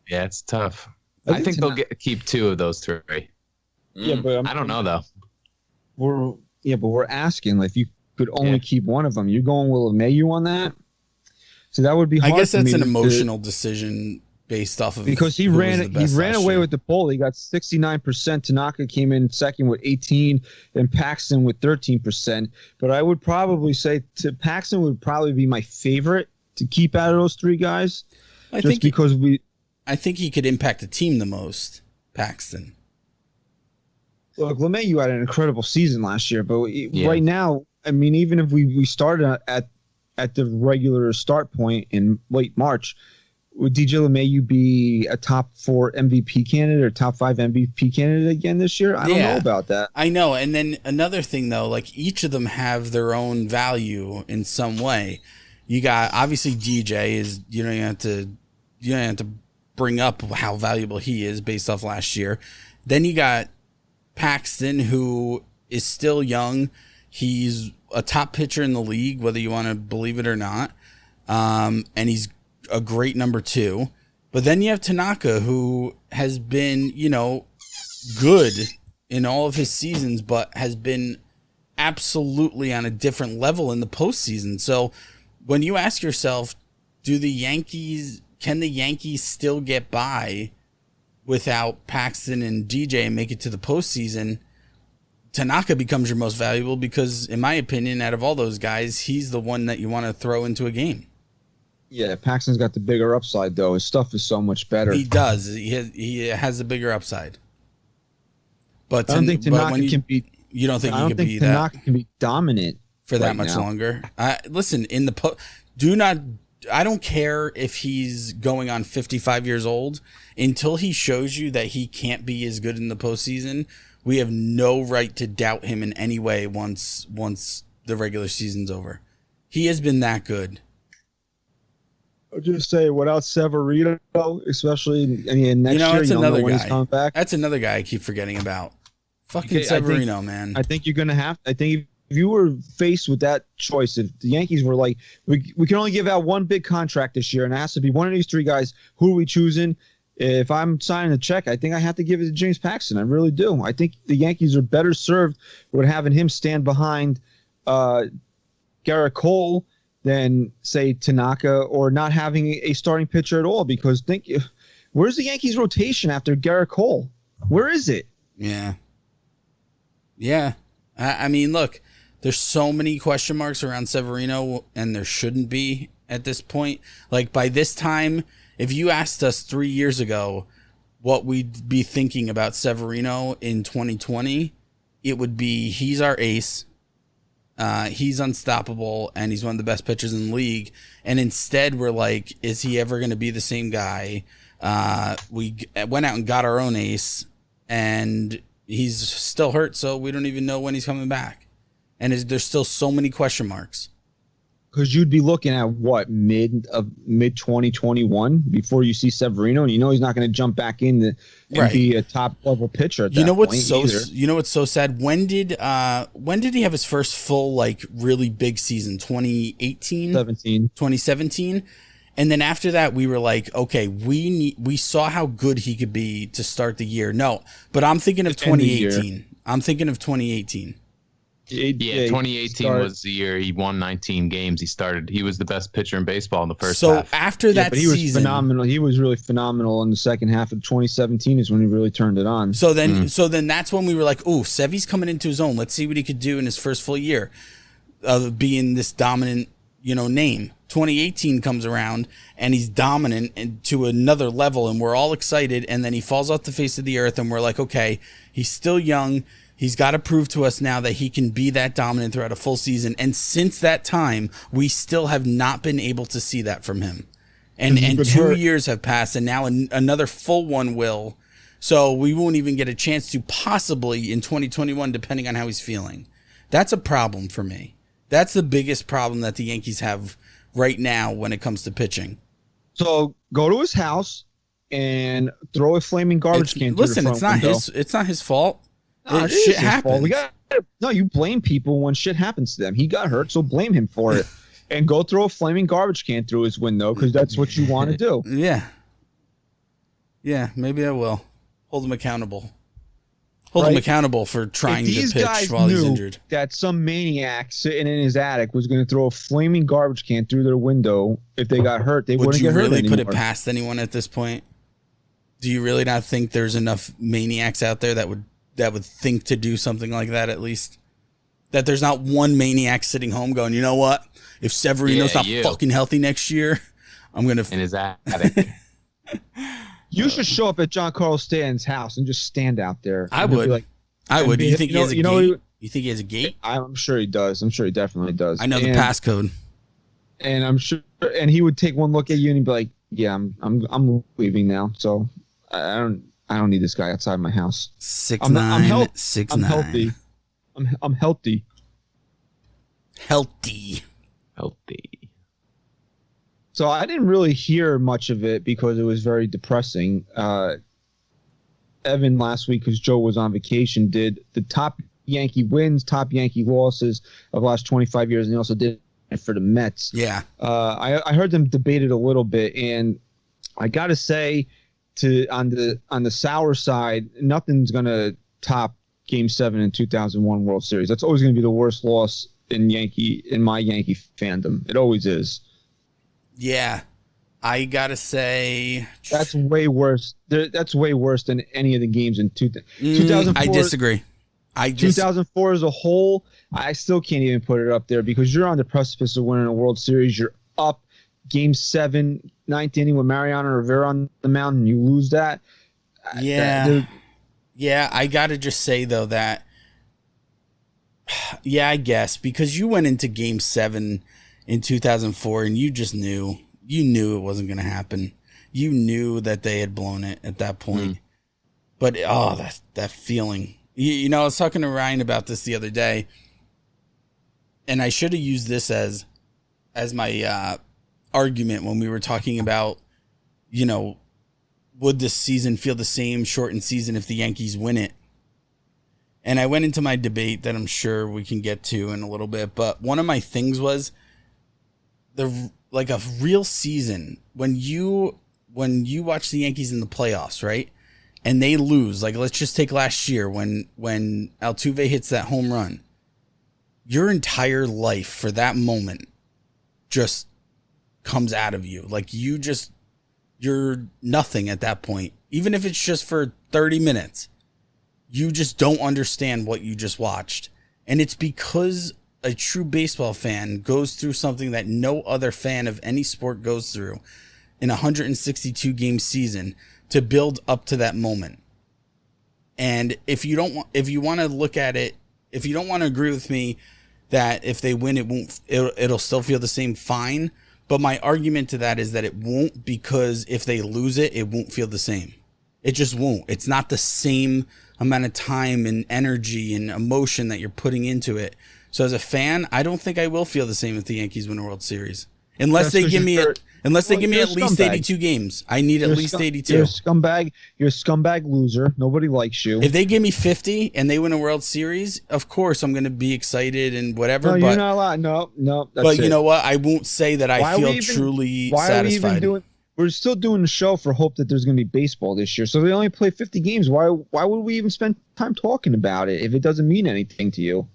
Yeah, it's tough. I think they'll keep 2 of those 3. Yeah, but I don't know, though. We're asking, like, if you could only keep one of them. You're going with LeMahieu on that? So that would be hard. I guess that's an emotional decision based off of because he ran away with the poll. He got 69%. Tanaka came in second with 18%, and Paxton with 13%. But I would probably say Paxton would probably be my favorite to keep out of those 3 guys. I think he could impact the team the most, Paxton. Look, LeMahieu had an incredible season last year, but right now, I mean, even if we started at the regular start point in late March, would DJ LeMahieu be a top 4 MVP candidate or top 5 MVP candidate again this year? I don't know about that. I know. And then another thing, though, like each of them have their own value in some way. You got, obviously, DJ is, you don't have to bring up how valuable he is based off last year. Then you got Paxton, who is still young. He's a top pitcher in the league, whether you want to believe it or not. And he's a great number 2. But then you have Tanaka, who has been, good in all of his seasons, but has been absolutely on a different level in the postseason. So when you ask yourself, can the Yankees still get by without Paxton and DJ and make it to the postseason? Tanaka becomes your most valuable because, in my opinion, out of all those guys, he's the one that you want to throw into a game. Yeah, Paxton's got the bigger upside, though. His stuff is so much better. He does. He has a bigger upside. But I don't think Tanaka can be. You don't think he can be that? Tanaka can be dominant for that much longer. Listen, I don't care if he's going on 55 years old. Until he shows you that he can't be as good in the postseason, we have no right to doubt him in any way once the regular season's over. He has been that good. I'll just say, without Severino, especially next year, you don't know when he's coming back. That's another guy I keep forgetting about. Fucking Severino, man. I think you're going to have – I think if you were faced with that choice, if the Yankees were like, we can only give out one big contract this year, and it has to be one of these 3 guys, who are we choosing? If I'm signing a check, I think I have to give it to James Paxton. I really do. I think the Yankees are better served with having him stand behind Garrett Cole than, say, Tanaka, or not having a starting pitcher at all. Because where's the Yankees rotation after Garrett Cole? Where is it? Yeah. I mean, look, there's so many question marks around Severino, and there shouldn't be at this point. Like, by this time, if you asked us 3 years ago what we'd be thinking about Severino in 2020, it would be he's our ace. He's unstoppable, and he's one of the best pitchers in the league. And instead, we're like, is he ever going to be the same guy? We went out and got our own ace, and he's still hurt, so we don't even know when he's coming back. And there's still so many question marks. Because you'd be looking at what mid 2021 before you see Severino, and he's not going to jump back in and be a top level pitcher. At that point what's so sad? When did he have his first full like really big season? 2017. And then after that, we were like, okay, we saw how good he could be to start the year. No, but I'm thinking of 2018. I'm thinking of 2018. 2018 was the year he won 19 games. He was the best pitcher in baseball in the first half. So after that but he was phenomenal. He was really phenomenal in the second half of 2017 is when he really turned it on. So then that's when we were like, "Ooh, Sevy's coming into his own. Let's see what he could do in his first full year of being this dominant, name." 2018 comes around and he's dominant and to another level, and we're all excited. And then he falls off the face of the earth, and we're like, "Okay, he's still young. He's got to prove to us now that he can be that dominant throughout a full season." And since that time, we still have not been able to see that from him. And 2 years have passed, and now another full one will. So we won't even get a chance to possibly in 2021, depending on how he's feeling. That's a problem for me. That's the biggest problem that the Yankees have right now when it comes to pitching. So go to his house and throw a flaming garbage can. Listen, it's not his fault. Shit happens. You blame people when shit happens to them. He got hurt, so blame him for it. And go throw a flaming garbage can through his window because that's what you want to do. Yeah. Yeah, maybe I will. Hold him accountable. Hold him accountable for trying to pitch while he's injured. That some maniac sitting in his attic was going to throw a flaming garbage can through their window. If they got hurt, they wouldn't get hurt anymore. Would you really put it past anyone at this point? Do you really not think there's enough maniacs out there that would think to do something like that, at least? That there's not one maniac sitting home going, you know what? If Severino's not fucking healthy next year, I'm going to... In his attic. You should show up at John Carlos Stanton's house and just stand out there. I would. Do you think he has a gate? You think he has a gate? I'm sure he does. I'm sure he definitely does. I know the passcode. And I'm sure... And he would take one look at you and he'd be like, yeah, I'm leaving now. So I don't need this guy outside my house. 6'9", I'm 6'9". I'm healthy. I'm healthy. Healthy. So I didn't really hear much of it because it was very depressing. Evan last week, because Joe was on vacation, did the top Yankee wins, top Yankee losses of the last 25 years, and he also did it for the Mets. Yeah. I heard them debate it a little bit, and I got to say, on the sour side, nothing's gonna top Game 7 in 2001 World Series. That's always gonna be the worst loss in my Yankee fandom. It always is. Yeah, I gotta say that's way worse. That's way worse than any of the games in 2004. I disagree. 2004 as a whole, I still can't even put it up there because you're on the precipice of winning a World Series. You're up Game 7, ninth inning with Mariano Rivera on the mound, and you lose that. Yeah, I gotta just say though that, I guess because you went into Game 7 in 2004 and you just knew it wasn't going to happen. You knew that they had blown it at that point. But that feeling. I was talking to Ryan about this the other day, and I should have used this as my argument when we were talking about, would this season feel the same shortened season if the Yankees win it? And I went into my debate that I'm sure we can get to in a little bit, but one of my things was a real season when you watch the Yankees in the playoffs, right? And they lose. Like, let's just take last year when Altuve hits that home run. Your entire life for that moment just comes out of you. Like, you're nothing at that point. Even if it's just for 30 minutes, you just don't understand what you just watched. And it's because a true baseball fan goes through something that no other fan of any sport goes through in a 162 game season to build up to that moment. And if you want to look at it, if you don't want to agree with me that if they win, it'll still feel the same, fine. But my argument to that is that it won't, because if they lose it, it won't feel the same. It just won't. It's not the same amount of time and energy and emotion that you're putting into it So as a fan, I don't think I will feel the same if the Yankees win a World Series. Unless they give me at least 82 games. I need at least 82. You're a scumbag. You're a scumbag loser. Nobody likes you. If they give me 50 and they win a World Series, of course I'm going to be excited and whatever. No, but you're not allowed. No. But you know what? I won't say that I feel truly satisfied. We're still doing the show for hope that there's going to be baseball this year. So they only play 50 games. Why would we even spend time talking about it if it doesn't mean anything to you?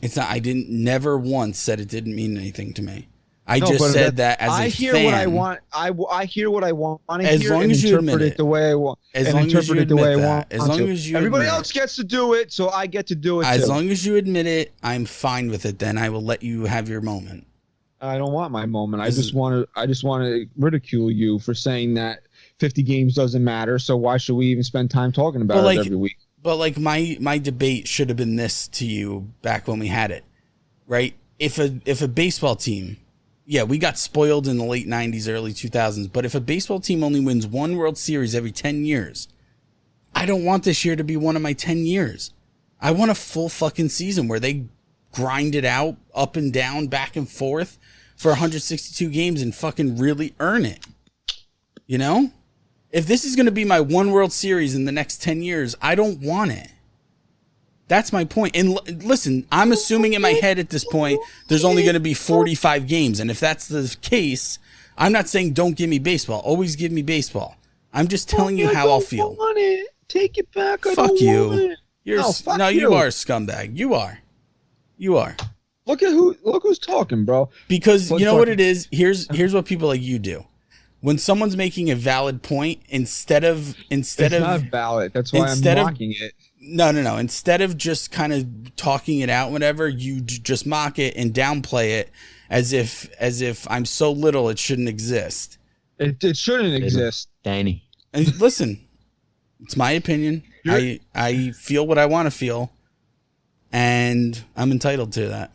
It's not. I never once said it didn't mean anything to me. I just said that as a fan. I hear what I want. I hear what I want to hear. As long as you admit it, the way I want. As long as you admit that. As long as you. Everybody else gets to do it, so I get to do it. As long as you admit it, I'm fine with it. Then I will let you have your moment. I don't want my moment. I just want to ridicule you for saying that 50 games doesn't matter. So why should we even spend time talking about it every week? But like my debate should have been this to you back when we had it, right? If a baseball team. Yeah, we got spoiled in the late 90s, early 2000s. But if a baseball team only wins one World Series every 10 years, I don't want this year to be one of my 10 years. I want a full fucking season where they grind it out, up and down, back and forth for 162 games and fucking really earn it. You know? If this is going to be my one World Series in the next 10 years, I don't want it. That's my point. And listen, I'm assuming in my head at this point, there's only going to be 45 games. And if that's the case, I'm not saying don't give me baseball. Always give me baseball. I'm just telling you how I'll feel. I want it. Take it back. Fuck you. You are a scumbag. You are. Look who's talking, bro. Because you know what it is? Here's what people like you do. When someone's making a valid point, instead of it's not valid. That's why I'm mocking it. No. Instead of just kind of talking it out, whatever, you just mock it and downplay it as if I'm so little it shouldn't exist. It shouldn't exist, Danny. And listen, it's my opinion. I feel what I want to feel, and I'm entitled to that.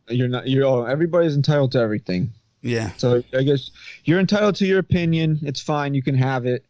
Everybody's entitled to everything. Yeah. So I guess you're entitled to your opinion. It's fine. You can have it.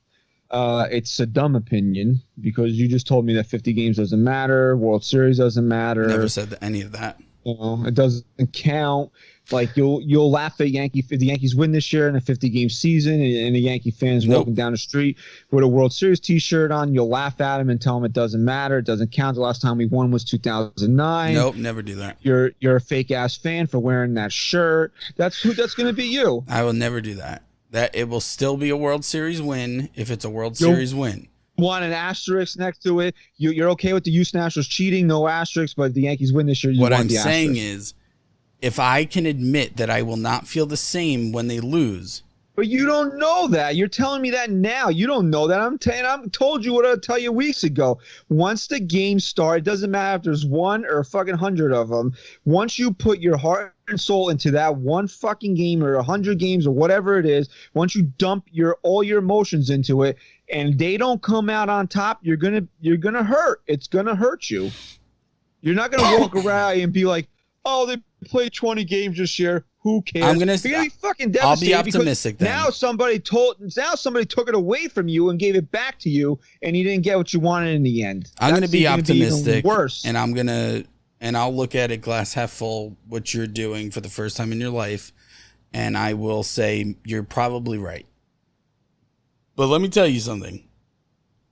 It's a dumb opinion because you just told me that 50 games doesn't matter. World Series doesn't matter. Never said any of that. It doesn't count. Like you'll laugh at if the Yankees win this year in a 50-game season and the Yankee fans walking down the street with a World Series T-shirt on. You'll laugh at them and tell them it doesn't matter. It doesn't count. The last time we won was 2009. Nope, never do that. You're a fake ass fan for wearing that shirt. That's going to be you. I will never do that. That it will still be a World Series win if it's a World Series win. Want an asterisk next to it? You're okay with the Houston Astros cheating? No asterisk, but if the Yankees win this year, you want the asterisk. What I'm saying is, if I can admit that I will not feel the same when they lose. But you don't know that. You're telling me that now. You don't know that. I'm told you what I tell you weeks ago. Once the games start, it doesn't matter if there's one or fucking 100 of them. Once you put your heart and soul into that one fucking game or 100 games or whatever it is, once you dump all your emotions into it and they don't come out on top, you're gonna hurt. It's gonna hurt you. You're not gonna walk around and be like, oh, they played 20 games this year. Who cares? You're gonna be fucking devastated. I'll be optimistic then. Now somebody took it away from you and gave it back to you, and you didn't get what you wanted in the end. I'm gonna be optimistic. Worse. And I'll look at it glass half full, what you're doing for the first time in your life, and I will say you're probably right. But let me tell you something.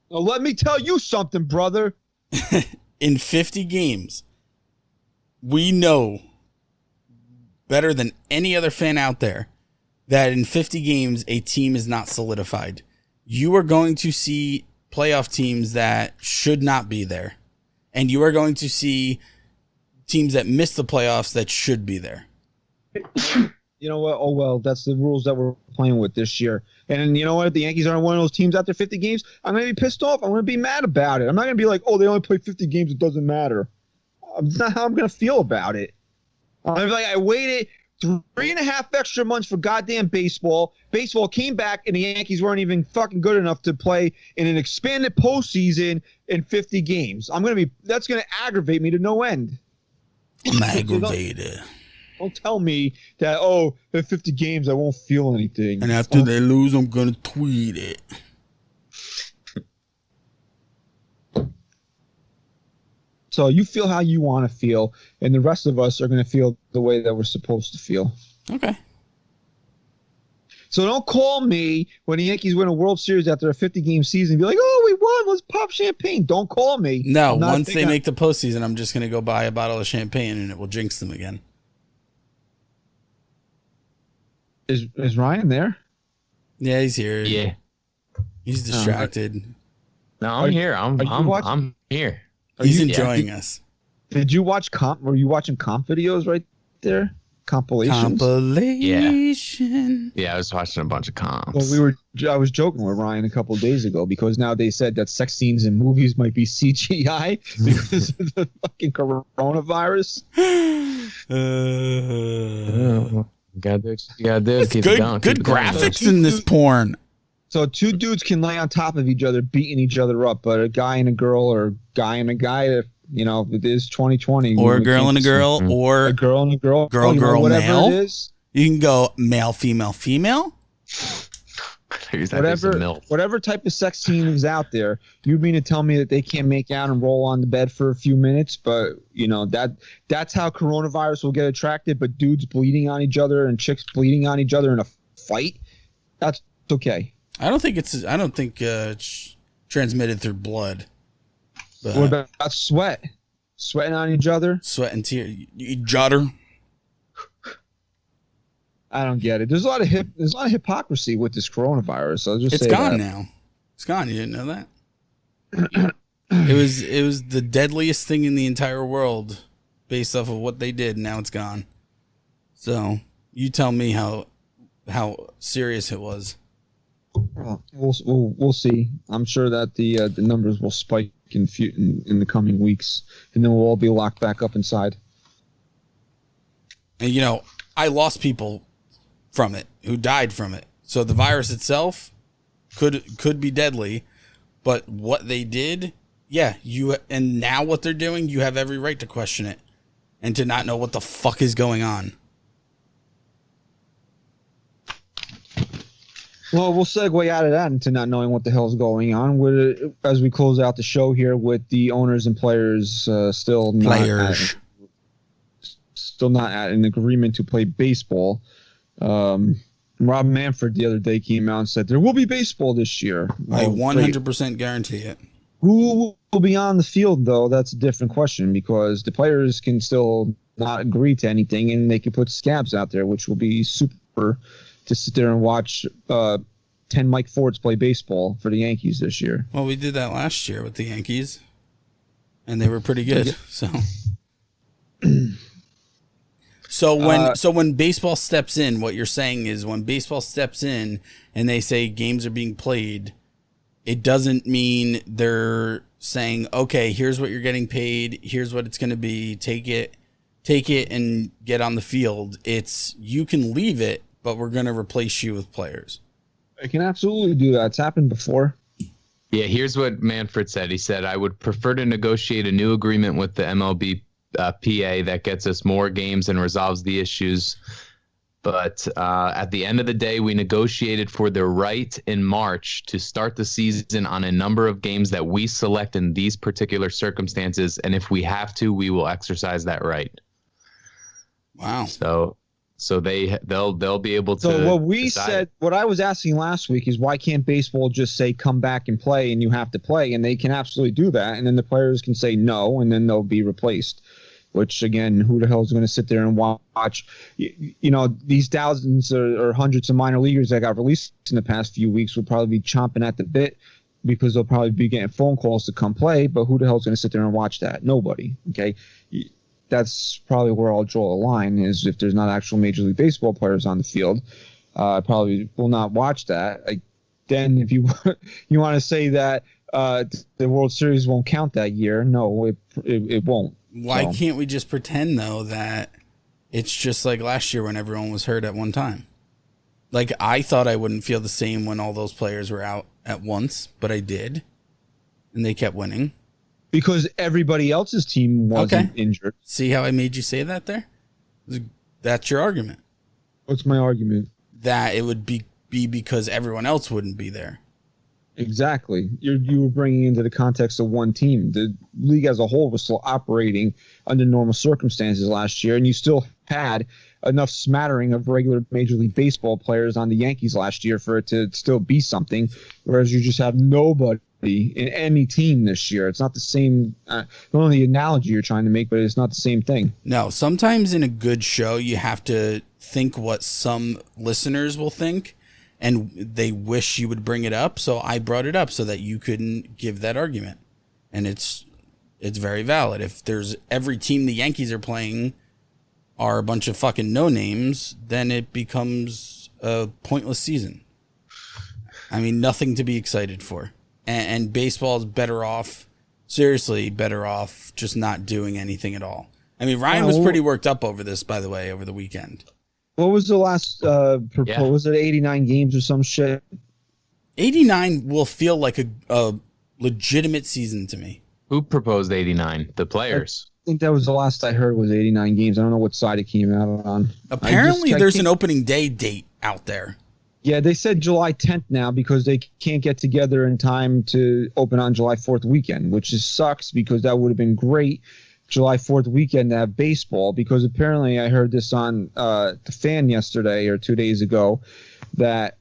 Well, let me tell you something, brother. In 50 games, we know better than any other fan out there that in 50 games, a team is not solidified. You are going to see playoff teams that should not be there. And you are going to see teams that miss the playoffs that should be there. You know what? Oh, well, that's the rules that we're playing with this year. And you know what? If the Yankees aren't one of those teams after 50 games, I'm going to be pissed off. I'm going to be mad about it. I'm not going to be like, oh, they only played 50 games. It doesn't matter. That's not how I'm going to feel about it. I'm like, I waited 3.5 extra months for goddamn baseball. Baseball came back, and the Yankees weren't even fucking good enough to play in an expanded postseason in 50 games. That's going to aggravate me to no end. I'm aggravated. Don't tell me that, in 50 games, I won't feel anything. And after they lose, I'm going to tweet it. So you feel how you want to feel, and the rest of us are going to feel the way that we're supposed to feel. Okay. So don't call me when the Yankees win a World Series after a 50-game season and be like, oh, we won. Let's pop champagne. Don't call me. No, once they make the postseason, I'm just going to go buy a bottle of champagne, and it will jinx them again. Is Ryan there? Yeah, he's here. Yeah. He's distracted. No, I'm here. I'm here. He's enjoying us. Did you watch were you watching comp videos right there? Compilations? Yeah, I was watching a bunch of comps. Well, I was joking with Ryan a couple of days ago because now they said that sex scenes in movies might be CGI because of the fucking coronavirus. Gotta do what you gotta do. Keep good it going. Good graphics in this porn. So two dudes can lay on top of each other, beating each other up, but a guy and a girl, or a guy and a guy, if it is 2020, or a girl and a girl, or a girl and a girl, girl, whatever male. it is. You can go male, female, female. Whatever type of sex scene is out there, you mean to tell me that they can't make out and roll on the bed for a few minutes? But that's how coronavirus will get attracted. But dudes bleeding on each other and chicks bleeding on each other in a fight, that's okay. I don't think it's transmitted through blood. But what about sweat? Sweating on each other? Sweat and tear. You judder. I don't get it. There's a lot of hypocrisy with this coronavirus. I'll just say it's gone that. now. It's gone. You didn't know that? It was the deadliest thing in the entire world based off of what they did. Now it's gone. So you tell me how serious it was. Well, we'll see. I'm sure that the numbers will spike in the coming weeks, and then we'll all be locked back up inside. And I lost people from it who died from it. So the virus itself could be deadly, but what they did, and now what they're doing, you have every right to question it and to not know what the fuck is going on. Well, we'll segue out of that into not knowing what the hell is going on as we close out the show here with the owners and players still not at an agreement to play baseball. Rob Manfred the other day came out and said there will be baseball this year. I 100% guarantee it. Who will be on the field, though? That's a different question because the players can still not agree to anything, and they can put scabs out there, which will be super to sit there and watch 10 Mike Fords play baseball for the Yankees this year. Well, we did that last year with the Yankees, and they were pretty good. So when baseball steps in, what you're saying is when baseball steps in and they say games are being played, it doesn't mean they're saying, okay, here's what you're getting paid, here's what it's going to be, take it and get on the field. It's you can leave it, but we're going to replace you with players. I can absolutely do that. It's happened before. Yeah, here's what Manfred said. He said, I would prefer to negotiate a new agreement with the MLB PA that gets us more games and resolves the issues. But at the end of the day, we negotiated for the right in March to start the season on a number of games that we select in these particular circumstances. And if we have to, we will exercise that right. Wow. So they'll be able to. So what we decide. said, what I was asking last week is why can't baseball just say come back and play and you have to play, and they can absolutely do that, and then the players can say no, and then they'll be replaced. Which again, who the hell is going to sit there and watch? These thousands or hundreds of minor leaguers that got released in the past few weeks will probably be chomping at the bit because they'll probably be getting phone calls to come play. But who the hell is going to sit there and watch that? Nobody. Okay. That's probably where I'll draw a line is if there's not actual Major League Baseball players on the field, I probably will not watch that. Then if you want to say that the World Series won't count that year, no, it won't. Why can't we just pretend, though, that it's just like last year when everyone was hurt at one time? Like, I thought I wouldn't feel the same when all those players were out at once, but I did, and they kept winning. Because everybody else's team wasn't injured. See how I made you say that there? That's your argument. What's my argument? That it would be because everyone else wouldn't be there. Exactly. You were bringing into the context of one team. The league as a whole was still operating under normal circumstances last year, and you still had enough smattering of regular Major League Baseball players on the Yankees last year for it to still be something, whereas you just have nobody in any team this year. It's not the same. Not only the analogy you're trying to make, but it's not the same thing. No, sometimes in a good show, you have to think what some listeners will think, and they wish you would bring it up. So I brought it up so that you couldn't give that argument. And it's very valid. If there's every team the Yankees are playing are a bunch of fucking no-names, then it becomes a pointless season. I mean, nothing to be excited for. And baseball is better off, seriously better off, just not doing anything at all. I mean, Ryan was pretty worked up over this, by the way, over the weekend. What was the last proposal? Was it 89 games or some shit? 89 will feel like a legitimate season to me. Who proposed 89? The players. I think that was the last I heard was 89 games. I don't know what side it came out on. Apparently, there's an opening day date out there. Yeah, they said July 10th now because they can't get together in time to open on July 4th weekend, which just sucks because that would have been great July 4th weekend to have baseball, because apparently I heard this on the Fan yesterday or 2 days ago that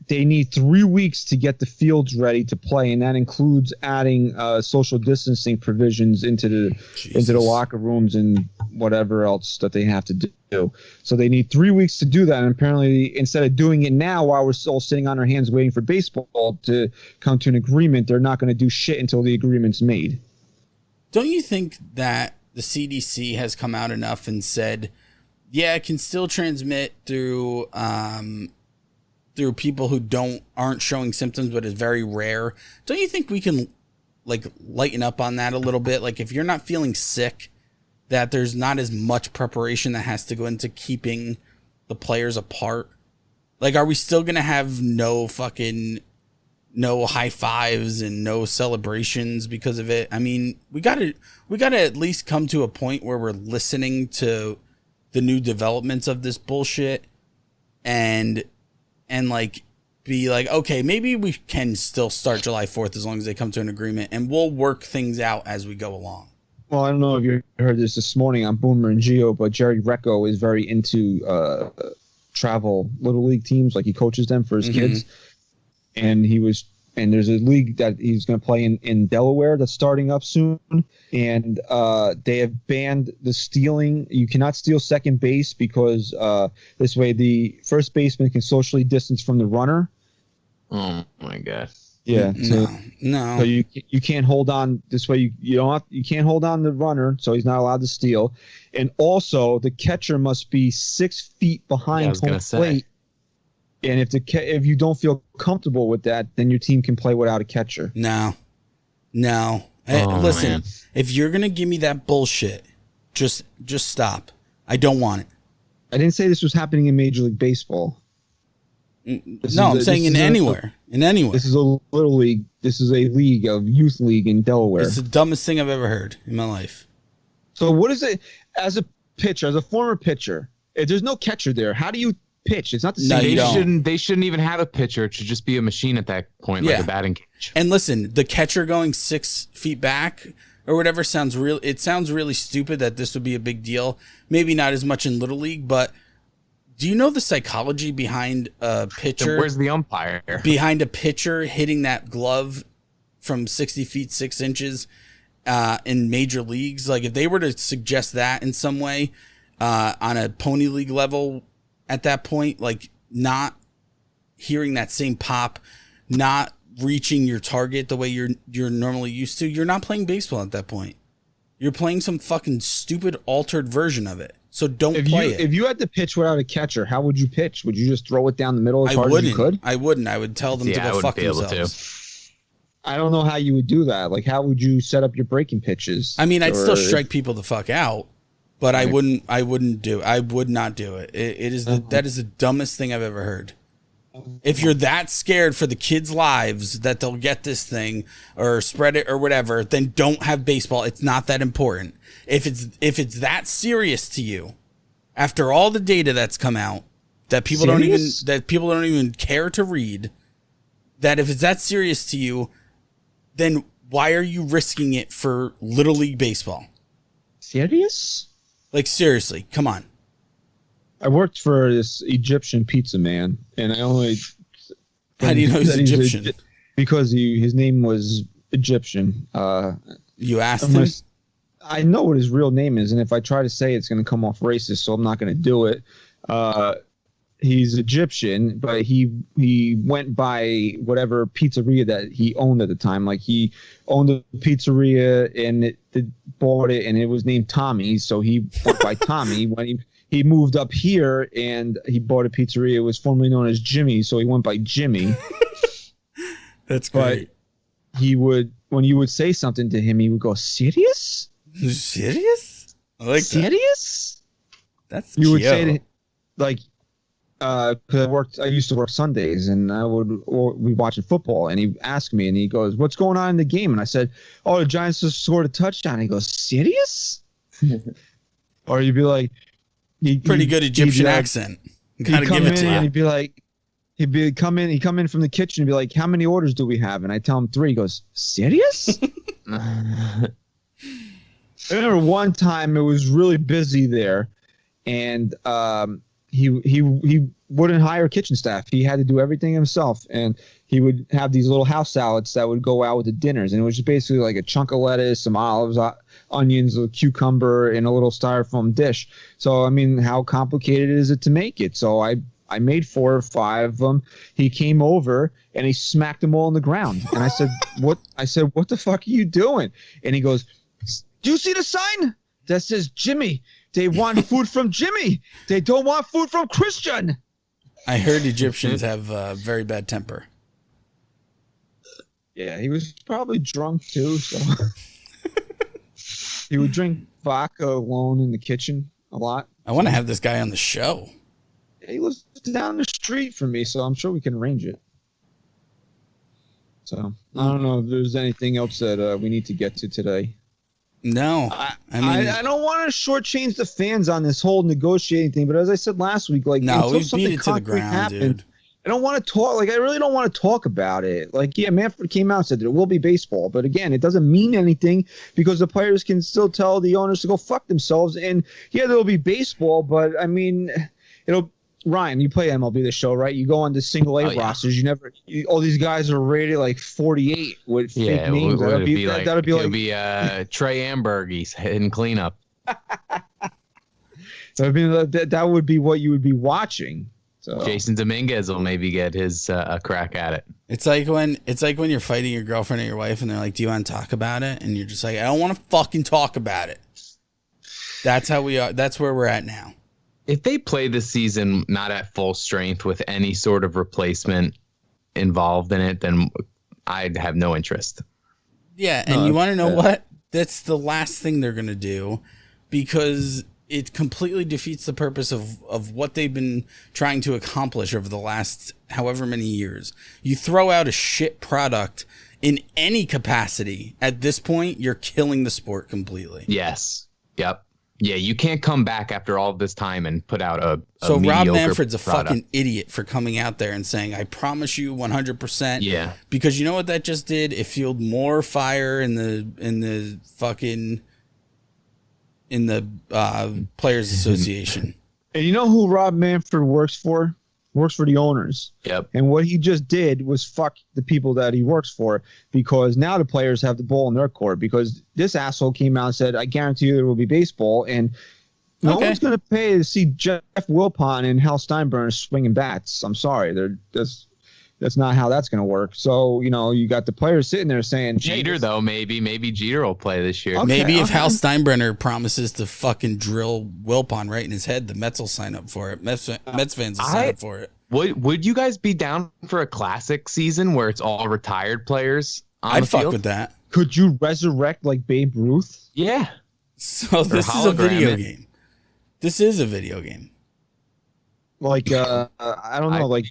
they need 3 weeks to get the fields ready to play, and that includes adding social distancing provisions into the locker rooms and whatever else that they have to do. So they need 3 weeks to do that, and apparently instead of doing it now while we're still sitting on our hands waiting for baseball to come to an agreement, they're not going to do shit until the agreement's made. Don't you think that the CDC has come out enough and said, yeah, it can still transmit through people who aren't showing symptoms, but is very rare? Don't you think we can lighten up on that a little bit? Like, if you're not feeling sick, that there's not as much preparation that has to go into keeping the players apart? Like, are we still going to have no high fives and no celebrations because of it? I mean, we gotta at least come to a point where we're listening to the new developments of this bullshit and be like, okay, maybe we can still start July 4th as long as they come to an agreement, and we'll work things out as we go along. Well, I don't know if you heard this morning on Boomer and Geo, but Jerry Recco is very into travel Little League teams. Like, he coaches them for his kids. And there's a league that he's going to play in Delaware that's starting up soon. And they have banned the stealing. You cannot steal second base because this way the first baseman can socially distance from the runner. Oh my God. Yeah. No. So you can't hold on this way. You can't hold on the runner, so he's not allowed to steal. And also the catcher must be 6 feet behind home plate. And if you don't feel comfortable with that, then your team can play without a catcher. No. Listen, man. If you're gonna give me that bullshit, just stop. I don't want it. I didn't say this was happening in Major League Baseball. I'm saying in anywhere. This is a little league. This is a youth league in Delaware. It's the dumbest thing I've ever heard in my life. So what is it as a pitcher, as a former pitcher? If there's no catcher there, how do you pitch? It's not the same. They shouldn't even have a pitcher. It should just be a machine at that point, like a batting cage. And listen, the catcher going 6 feet back or whatever sounds really stupid that this would be a big deal. Maybe not as much in Little League, but do you know the psychology behind a pitcher? Then where's the umpire? Behind a pitcher hitting that glove from 60 feet 6 inches in major leagues? Like, if they were to suggest that in some way on a pony league level at that point, like not hearing that same pop, not reaching your target the way you're normally used to, you're not playing baseball at that point. You're playing some fucking stupid altered version of it. So don't play it. If you had to pitch without a catcher, how would you pitch? Would you just throw it down the middle as hard as you could? I wouldn't. I would tell them to go fuck themselves. I don't know how you would do that. Like, how would you set up your breaking pitches? I mean, I'd still strike people the fuck out, but I would not do it. That is the dumbest thing I've ever heard. If you're that scared for the kids' lives that they'll get this thing or spread it or whatever, then don't have baseball. It's not that important. If it's that serious to you, after all the data that's come out that people don't even care to read, that if it's that serious to you, then why are you risking it for Little League Baseball? Serious? Like, seriously, come on. I worked for this Egyptian pizza man, and I only... How do you know he's Egyptian? Because his name was Egyptian. You asked him? I know what his real name is, and if I try to say it, it's going to come off racist, so I'm not going to do it. He's Egyptian, but he went by whatever pizzeria that he owned at the time. Like, he owned a pizzeria and bought it, and it was named Tommy, so he went by Tommy. When he moved up here and he bought a pizzeria, it was formerly known as Jimmy, so he went by Jimmy. That's great. But when you would say something to him, he would go, "Serious? Serious? I like serious?" That's you would cute. say to, like, because I used to work Sundays, and we watching football, and he asked me, and he goes, "What's going on in the game?" And I said, "Oh, the Giants just scored a touchdown." And he goes, "Serious?" Or you'd be like, pretty good Egyptian accent. Gotta give it to you. And he'd be like, he'd come in from the kitchen and be like, "How many orders do we have?" And I tell him 3. He goes, "Serious?" I remember one time it was really busy there, and he wouldn't hire kitchen staff. He had to do everything himself, and he would have these little house salads that would go out with the dinners, and it was just basically like a chunk of lettuce, some olives, onions, a cucumber, and a little styrofoam dish. So, I mean, how complicated is it to make it? So I made 4 or 5 of them. He came over and he smacked them all on the ground, and I said, "What?" I said, "What the fuck are you doing?" And he goes, "Do you see the sign that says Jimmy? They want food from Jimmy. They don't want food from Christian." I heard Egyptians have very bad temper. Yeah, he was probably drunk too. So he would drink vodka alone in the kitchen a lot. I want to have this guy on the show. He lives down the street from me, so I'm sure we can arrange it. So I don't know if there's anything else that we need to get to today. No, I mean, I don't want to shortchange the fans on this whole negotiating thing, but as I said last week, like, no, until we beat it to the ground, dude. I don't want to talk. Like, I really don't want to talk about it. Like, yeah, Manfred came out and said there will be baseball, but again, it doesn't mean anything because the players can still tell the owners to go fuck themselves. And yeah, there will be baseball, but I mean, Ryan, you play MLB The Show, right? You go on the single A rosters. All these guys are rated like 48 with fake names. That'd be like Trey Amberg. He's hitting cleanup. So I mean, that would be what you would be watching. So Jason Dominguez will maybe get his a crack at it. It's like when you're fighting your girlfriend or your wife, and they're like, "Do you want to talk about it?" And you're just like, "I don't want to fucking talk about it." That's how we are. That's where we're at now. If they play this season not at full strength with any sort of replacement involved in it, then I'd have no interest. Yeah, and you want to know what? That's the last thing they're going to do, because it completely defeats the purpose of what they've been trying to accomplish over the last however many years. You throw out a shit product in any capacity, at this point, you're killing the sport completely. Yes. Yep. Yeah, you can't come back after all of this time and put out a So Rob mediocre Manfred's a product. fucking idiot for coming out there and saying, "I promise you 100%." Yeah. Because you know what that just did? It fueled more fire in the Players Association. And you know who Rob Manfred works for? Works for the owners. Yep. And what he just did was fuck the people that he works for, because now the players have the ball in their court, because this asshole came out and said, "I guarantee you there will be baseball," and no one's going to pay to see Jeff Wilpon and Hal Steinbrenner swinging bats. I'm sorry. That's not how that's going to work. So, you got the players sitting there saying, Jeter, though, maybe Jeter will play this year. Okay, Maybe if Hal Steinbrenner promises to fucking drill Wilpon right in his head, the Mets will sign up for it. Mets fans will sign up for it. Would you guys be down for a classic season where it's all retired players on I'd the fuck field? with that. Could you resurrect like Babe Ruth? Yeah. So this is a video game. This is a video game. Like, I don't know, like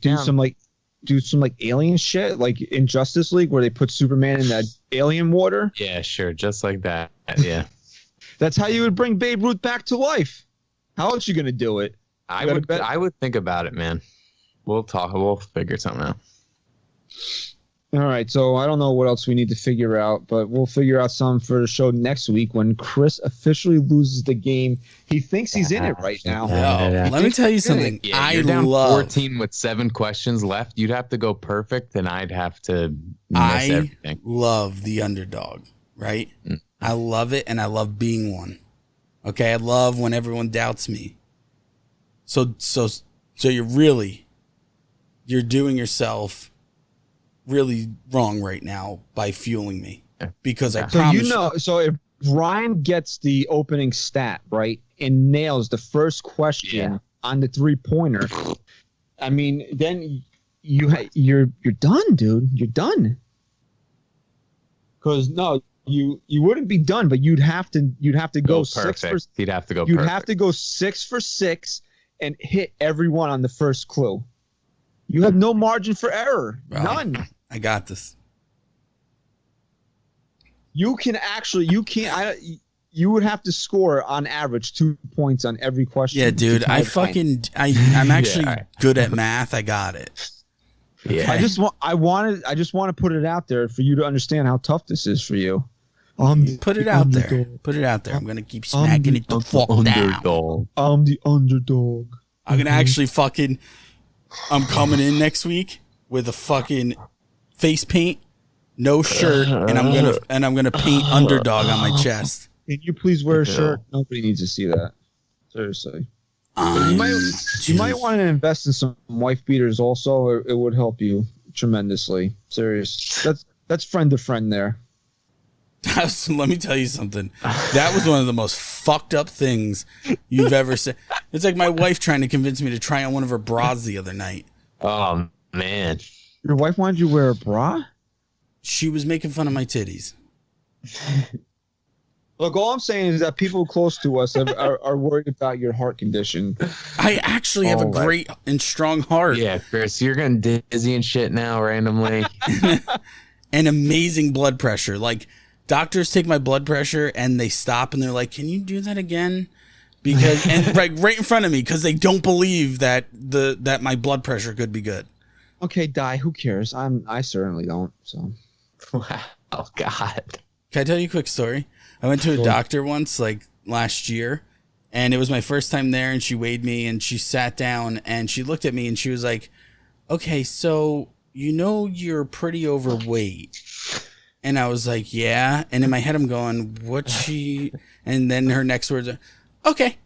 do some alien shit, like in Justice League where they put Superman in that alien water. Yeah, sure. Just like that. Yeah. That's how you would bring Babe Ruth back to life. How else you going to do it? I would think about it, man. We'll talk. We'll figure something out. All right, so I don't know what else we need to figure out, but we'll figure out some for the show next week when Chris officially loses the game. He thinks he's in it right now. Yo, let me tell you something. Yeah, you're down 14 with 7 questions left. You'd have to go perfect, and I'd have to miss everything. Love the underdog, right? I love it, and I love being one. Okay, I love when everyone doubts me. So you're doing yourself really wrong right now by fueling me, because I promise. So if Ryan gets the opening stat right and nails the first question on the 3-pointer, I mean, then you're done, dude. You're done. Because you wouldn't be done, but you'd have to go perfect. 6 for. You'd have to go. You'd have to go 6 for 6 and hit everyone on the first clue. You have no margin for error. Bro, None. I got this. You would have to score on average 2 points on every question. Yeah, dude. I'm actually good at math. I got it. Yeah. I just want to put it out there for you to understand how tough this is for you. Put it out there. Put it out there. I'm gonna keep smacking it the fuck down. I'm the underdog. I'm gonna actually I'm coming in next week with a fucking face paint, no shirt, and I'm gonna paint underdog on my chest. Can you please wear a shirt? Nobody needs to see that. Seriously. You might want to invest in some wife beaters also. It would help you tremendously. Serious. That's friend to friend there. Let me tell you something. That was one of the most fucked up things you've ever said. It's like my wife trying to convince me to try on one of her bras the other night. Oh, man. Your wife wanted you to wear a bra? She was making fun of my titties. Look, all I'm saying is that people close to us are worried about your heart condition. I actually have a great and strong heart. Yeah, Chris, you're getting dizzy and shit now randomly. And amazing blood pressure. Like, doctors take my blood pressure and they stop and they're like, "Can you do that again?" Because right in front of me, because they don't believe that my blood pressure could be good. Okay, who cares? I certainly don't. So, wow, oh God. Can I tell you a quick story? I went to a doctor once, like last year, and it was my first time there, and she weighed me, and she sat down, and she looked at me, and she was like, "Okay, so you're pretty overweight." And I was like, "Yeah." And in my head, I'm going, and then her next words are, "Okay,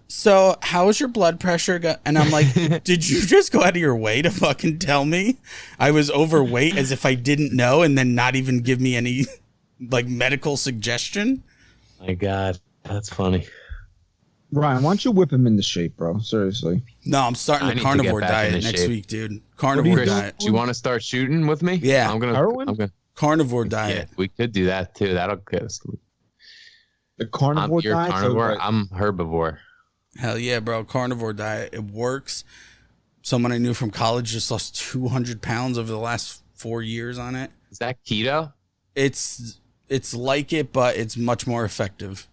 so how's your blood pressure?" And I'm like, "Did you just go out of your way to fucking tell me I was overweight as if I didn't know, and then not even give me any like medical suggestion?" My God, that's funny. Ryan, why don't you whip him into shape, bro? Seriously. No, I'm starting the carnivore diet next week, dude. Carnivore diet. Do you want to start shooting with me? Yeah. I'm gonna carnivore diet. Yeah, we could do that too. That'll get us. The carnivore You're diet. Carnivore. I'm herbivore. Hell yeah, bro. Carnivore diet. It works. Someone I knew from college just lost 200 pounds over the last 4 years on it. Is that keto? It's like it, but it's much more effective.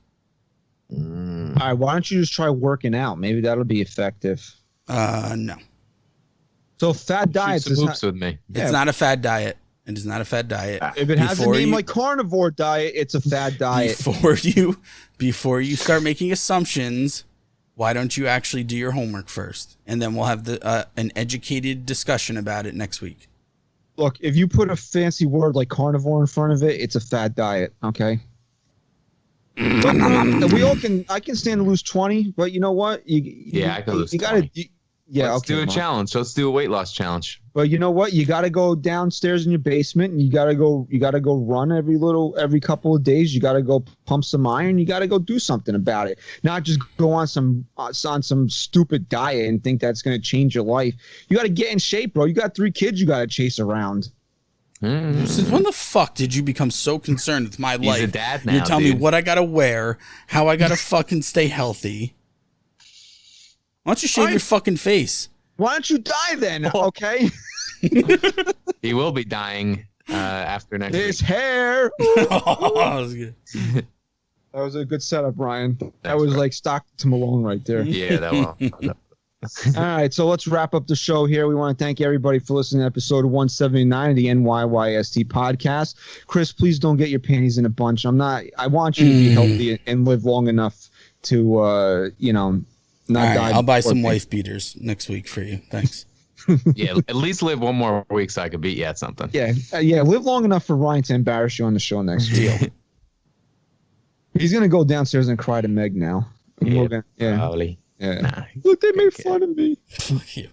All right, why don't you just try working out? Maybe that'll be effective. No. So fad diets is not with me. It's not a fad diet. It is not a fad diet. If it has a name like carnivore diet, it's a fad diet. Before you start making assumptions, why don't you actually do your homework first, and then we'll have an educated discussion about it next week. Look, if you put a fancy word like carnivore in front of it, it's a fad diet. Okay. I can stand to lose 20, but you know what? I can lose 20. Let's do a challenge. Let's do a weight loss challenge. But you know what? You got to go downstairs in your basement, and you got to go run every couple of days. You got to go pump some iron. You got to go do something about it. Not just go on some stupid diet and think that's going to change your life. You got to get in shape, bro. You got 3 kids you got to chase around. Since when the fuck did you become so concerned with my life? He's a dad now, You're telling me what I gotta wear, how I gotta fucking stay healthy. Why don't you shave your fucking face? Why don't you die then? Okay. He will be dying after next week. His hair. That was good. That was a good setup, Ryan. That was like Stockton to Malone right there. Yeah, that was. All right, so let's wrap up the show here. We want to thank everybody for listening to episode 179 of the NYYST podcast. Chris, please don't get your panties in a bunch. I want you to be healthy and live long enough to, not die. I'll buy some wife beaters next week for you. Thanks. Yeah, at least live one more week so I could beat you at something. Yeah, live long enough for Ryan to embarrass you on the show next week. He's going to go downstairs and cry to Meg now. Probably. Yeah. Nah, Look, they made fun of me. Fuck you.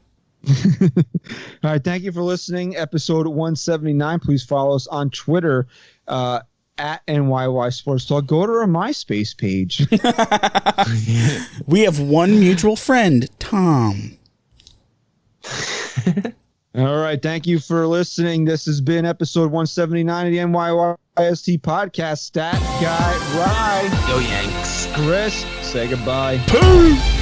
All right. Thank you for listening. Episode 179. Please follow us on Twitter at NYY Sports Talk. Go to our MySpace page. We have one mutual friend, Tom. All right. Thank you for listening. This has been episode 179 of the NYYST podcast. Stat Guy Rye. Yo, Yanks. Chris, say goodbye. Peace.